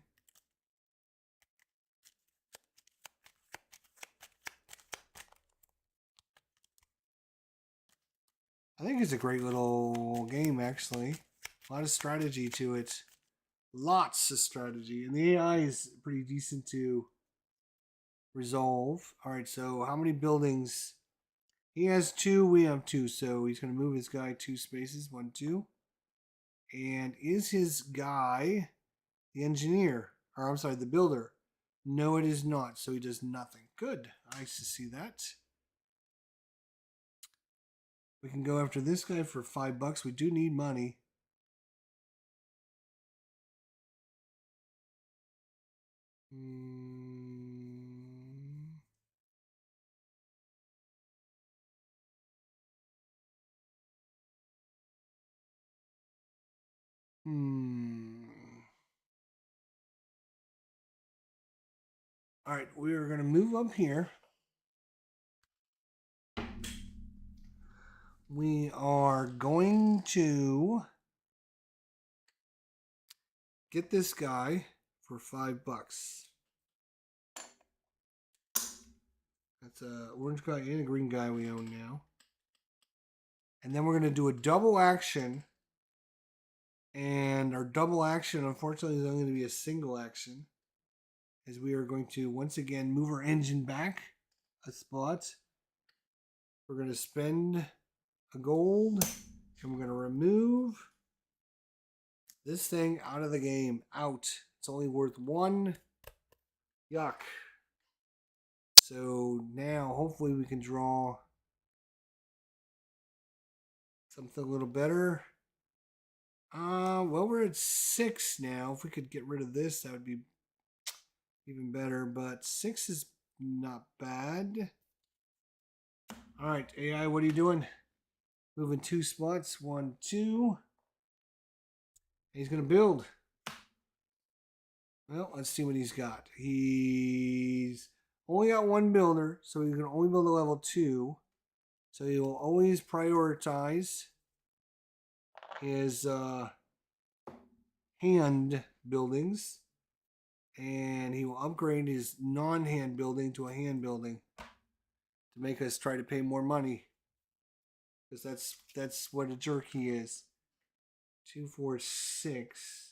I think it's a great little game, actually. A lot of strategy to it. Lots of strategy. And the AI is pretty decent to resolve. All right, so how many buildings? He has 2, we have 2. So he's going to move his guy 2 spaces. 1, 2. And is his guy the engineer? Or I'm sorry, the builder? No, it is not. So he does nothing. Good. Nice to see that. We can go after this guy for $5. We do need money. All right, we are going to move up here. We are going to get this guy for $5. That's a orange guy and a green guy we own now. And then we're going to do a double action. And our double action, unfortunately, is only going to be a single action. As we are going to, once again, move our engine back a spot. We're going to spend a gold. And we're going to remove this thing out of the game. Out. It's only worth 1. Yuck. So now, hopefully, we can draw something a little better. Well, we're at 6 now. If we could get rid of this, that would be even better. But 6 is not bad. All right, AI, what are you doing? Moving 2 spots. 1, 2. He's going to build. Well, let's see what he's got. He's only got 1 builder, so he's going to only build a level 2. So he will always prioritize his hand buildings, and he will upgrade his non-hand building to a hand building to make us try to pay more money, because that's what a jerk he is. 2, 4, 6.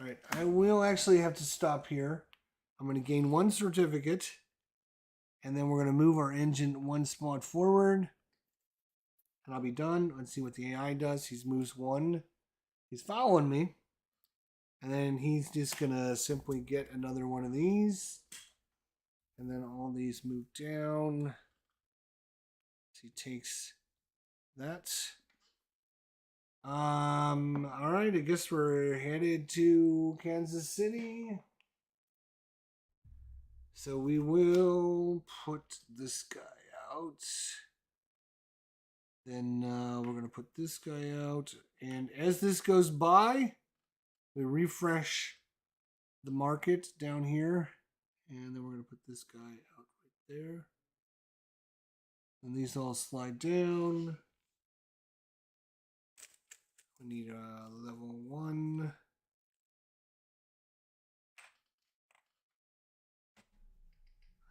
All right, I will actually have to stop here. I'm going to gain 1 certificate, and then we're going to move our engine 1 spot forward, and I'll be done. Let's see what the AI does. He moves 1. He's following me, and then he's just going to simply get another one of these, and then all these move down. So he takes that. All right, I guess we're headed to Kansas City. So we will put this guy out. Then we're going to put this guy out. And as this goes by, we refresh the market down here. And then we're going to put this guy out right there. And these all slide down. We need a level 1.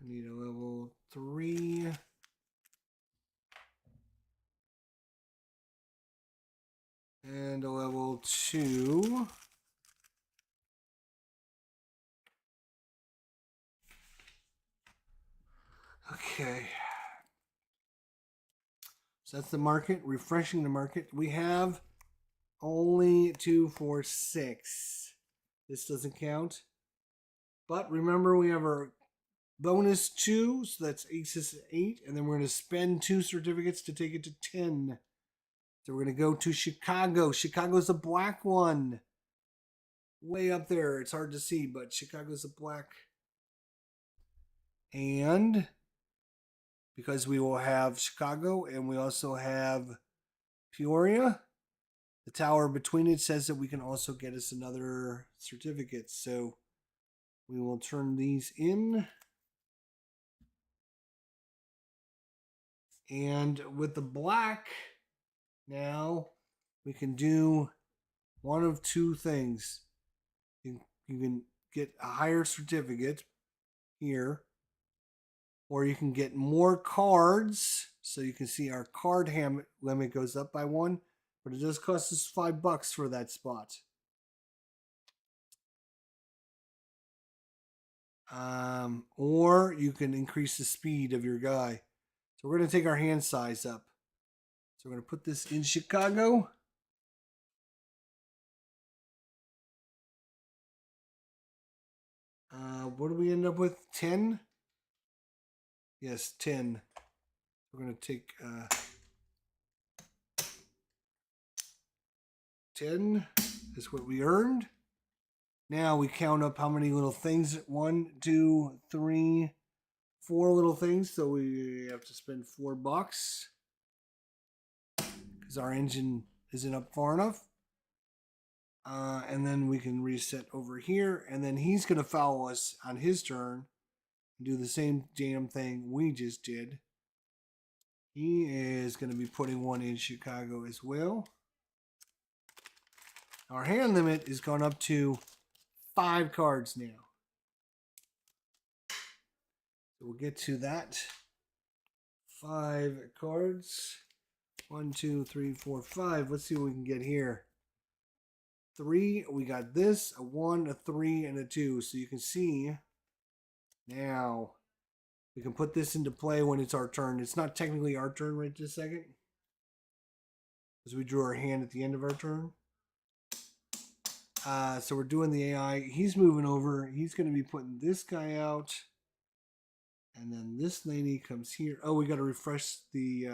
I need a level 3. And a level 2. Okay. So that's the market, refreshing the market. We have only 2, 4, 6. This doesn't count. But remember, we have our bonus 2, so that's 8, 6, 8, and then we're going to spend 2 certificates to take it to 10. So we're going to go to Chicago. Chicago's a black one. Way up there. It's hard to see, but Chicago's a black. And because we will have Chicago and we also have Peoria, the tower between it says that we can also get us another certificate. So we will turn these in. And with the black, now we can do one of two things. You can get a higher certificate here, or you can get more cards. So you can see our card limit goes up by 1, but it does cost us $5 for that spot. Or you can increase the speed of your guy. So we're going to take our hand size up. So we're going to put this in Chicago. What do we end up with? 10? Yes, 10. We're going to take 10 is what we earned. Now we count up how many little things. 1, 2, 3, 4 little things. So we have to spend $4 because our engine isn't up far enough. And then we can reset over here. And then he's going to follow us on his turn and do the same damn thing we just did. He is going to be putting one in Chicago as well. Our hand limit is gone up to 5 cards now. So we'll get to that. 5 cards. 1, 2, 3, 4, 5. Let's see what we can get here. 3. We got this, a 1, a 3, and a 2. So you can see now we can put this into play when it's our turn. It's not technically our turn right this second, because we drew our hand at the end of our turn. So we're doing the AI. He's moving over. He's going to be putting this guy out. And then this lady comes here. Oh, we got to refresh the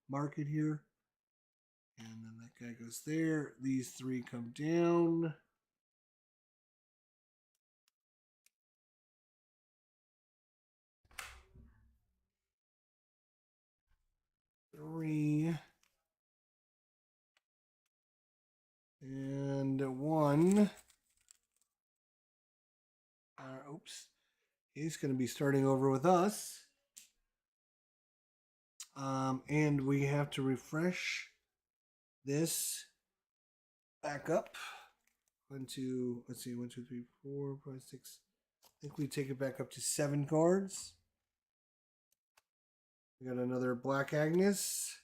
market here. And then that guy goes there. These 3 come down. Three. And 1. Oops. He's going to be starting over with us. And we have to refresh this back up. 1, 2, let's see, 1, 2, 3, 4, 5, 6. I think we take it back up to 7 cards. We got another Black Agnes,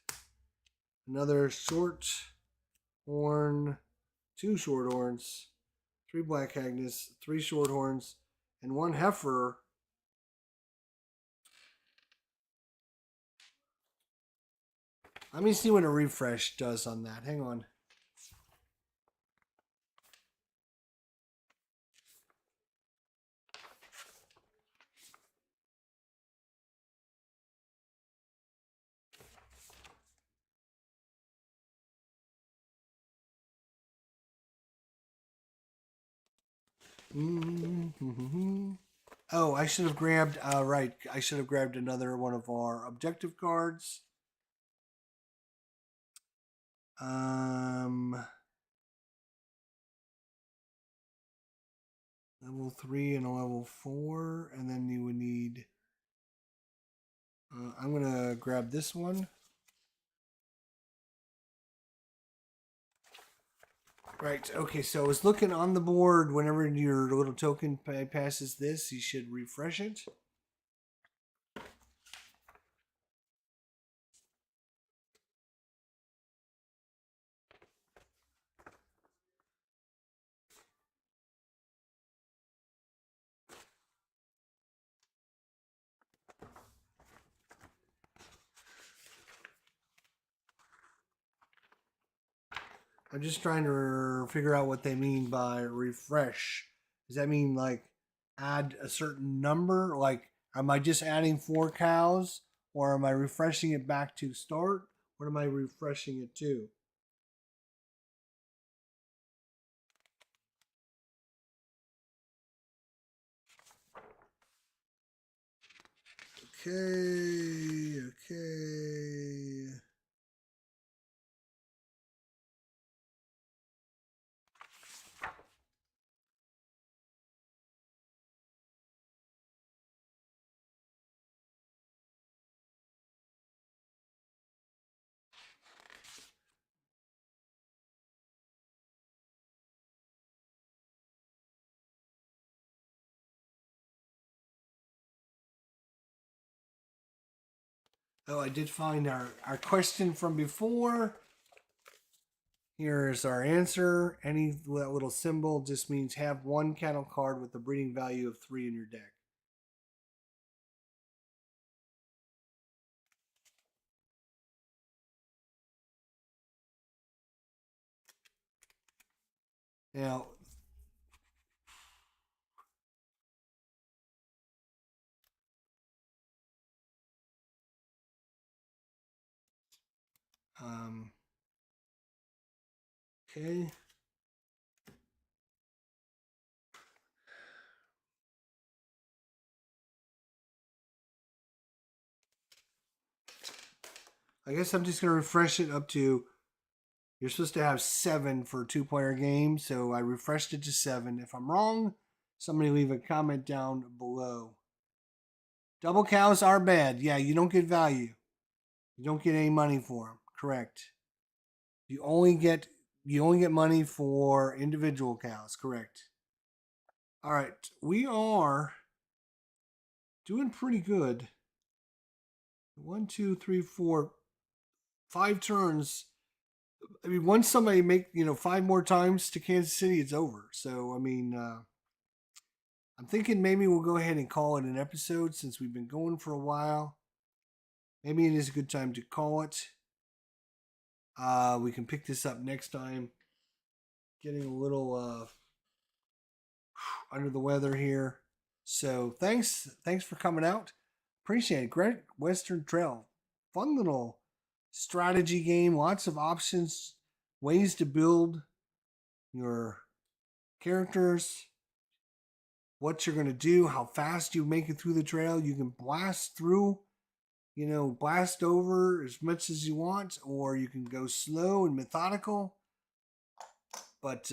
another short horn, 2 short horns, 3 Black Agnes, 3 short horns, and 1 heifer. Let me see what a refresh does on that. Hang on. Oh, I should have grabbed, right. I should have grabbed another one of our objective cards. Level 3 and a level 4. And then you would need, I'm going to grab this one. Right, okay, so I was looking on the board. Whenever your little token passes this, you should refresh it. I'm just trying to figure out what they mean by refresh. Does that mean like add a certain number? Like Am I just adding 4 cows, or am I refreshing it back to start? What am I refreshing it to? Okay. Oh, I did find our question from before. Here's our answer. Any that little symbol just means have one cattle card with a breeding value of 3 in your deck. Now, okay. I guess I'm just going to refresh it up to, you're supposed to have 7 for a 2-player game, so I refreshed it to 7. If I'm wrong, somebody leave a comment down below. Double cows are bad. Yeah, you don't get value. You don't get any money for them. Correct. You only get money for individual cows. Correct. All right, we are doing pretty good. 1, 2, 3, 4, 5 turns. I mean, once somebody make 5 more times to Kansas City, it's over. So I mean, I'm thinking maybe we'll go ahead and call it an episode since we've been going for a while. Maybe it is a good time to call it. We can pick this up next time. Getting a little under the weather here. So thanks for coming out. Appreciate it. Great Western Trail. Fun little strategy game. Lots of options, ways to build your characters, what you're going to do, how fast you make it through the trail. You can blast through, blast over as much as you want, or you can go slow and methodical. But,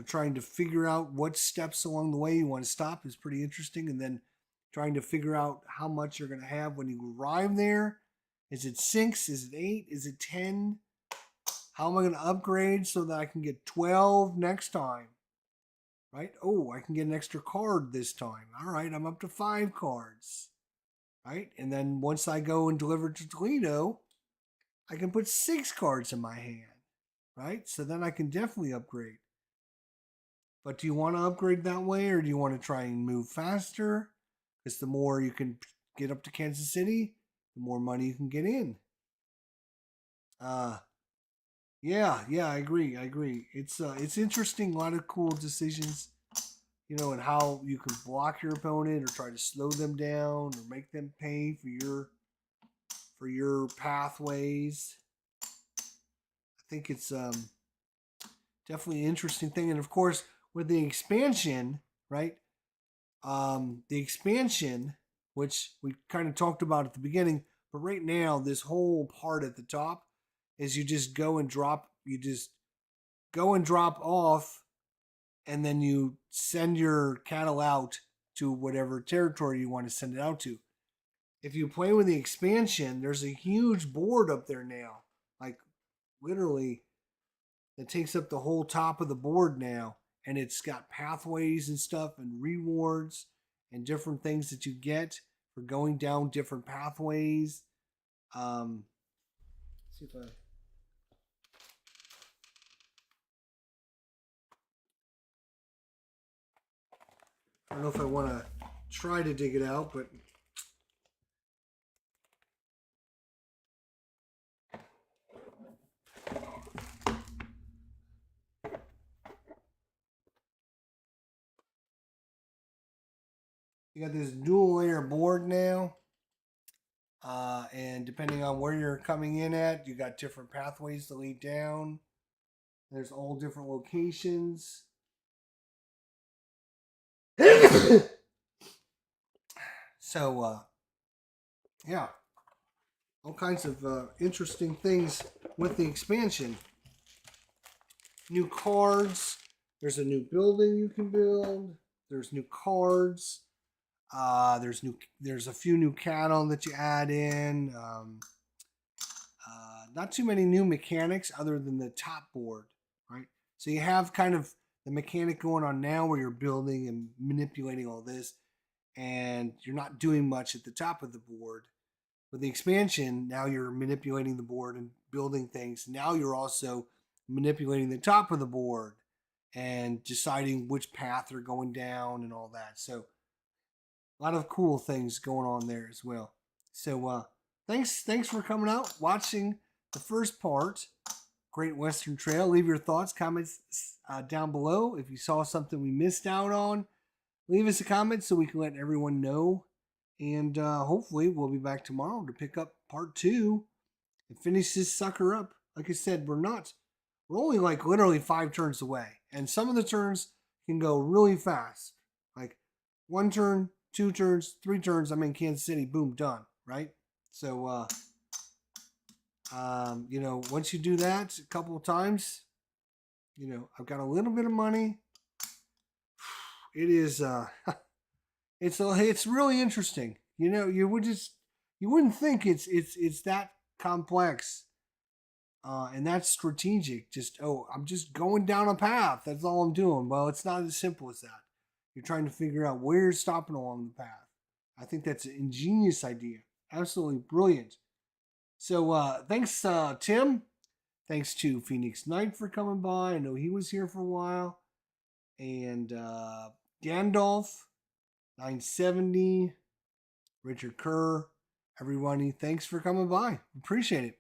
trying to figure out what steps along the way you want to stop is pretty interesting. And then trying to figure out how much you're going to have when you arrive there. Is it 6? Is it 8? Is it 10? How am I going to upgrade so that I can get 12 next time? Right? Oh, I can get an extra card this time. All right, I'm up to 5 cards. Right? And then once I go and deliver to Toledo, I can put 6 cards in my hand. Right? So then I can definitely upgrade. But do you want to upgrade that way, or do you want to try and move faster? Because the more you can get up to Kansas City, the more money you can get in. Yeah, I agree. It's interesting. A lot of cool decisions, and how you can block your opponent or try to slow them down or make them pay for your pathways. I think it's definitely an interesting thing, and of course with the expansion, right? The expansion, which we kind of talked about at the beginning, but right now this whole part at the top is you just go and drop off, and then you send your cattle out to whatever territory you want to send it out to. If you play with the expansion, there's a huge board up there now, like literally, that takes up the whole top of the board now, and it's got pathways and stuff and rewards and different things that you get for going down different pathways. Let's see if I don't know if I want to try to dig it out, but You got this dual layer board now. And depending on where you're coming in at, you got different pathways to lead down. There's all different locations. So, yeah, all kinds of interesting things with the expansion. New cards. There's a new building you can build. There's new cards. There's a few new cattle that you add in. Not too many new mechanics other than the top board, right? So you have kind of the mechanic going on now where you're building and manipulating all this, and you're not doing much at the top of the board. With the expansion, now you're manipulating the board and building things. Now you're also manipulating the top of the board and deciding which path they're going down and all that. So a lot of cool things going on there as well. So thanks for coming out, watching the first part, Great Western Trail. Leave your thoughts, comments down below. If you saw something we missed out on, leave us a comment so we can let everyone know. And hopefully we'll be back tomorrow to pick up part 2 and finish this sucker up. Like I said, we're only like literally 5 turns away. And some of the turns can go really fast. Like 1 turn, 2 turns, 3 turns, I'm in Kansas City, boom, done, right? So, once you do that a couple of times, I've got a little bit of money. It is, it's really interesting. You wouldn't think it's that complex, and that's strategic. I'm just going down a path. That's all I'm doing. Well, it's not as simple as that. You're trying to figure out where you're stopping along the path. I think that's an ingenious idea. Absolutely brilliant. So thanks, Tim. Thanks to Phoenix Knight for coming by. I know he was here for a while. And Gandalf, 970, Richard Kerr, everybody, thanks for coming by. Appreciate it.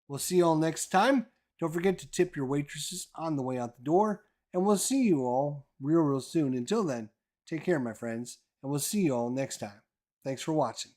We'll see you all next time. Don't forget to tip your waitresses on the way out the door. And we'll see you all real soon. Until then, take care, my friends. And we'll see you all next time. Thanks for watching.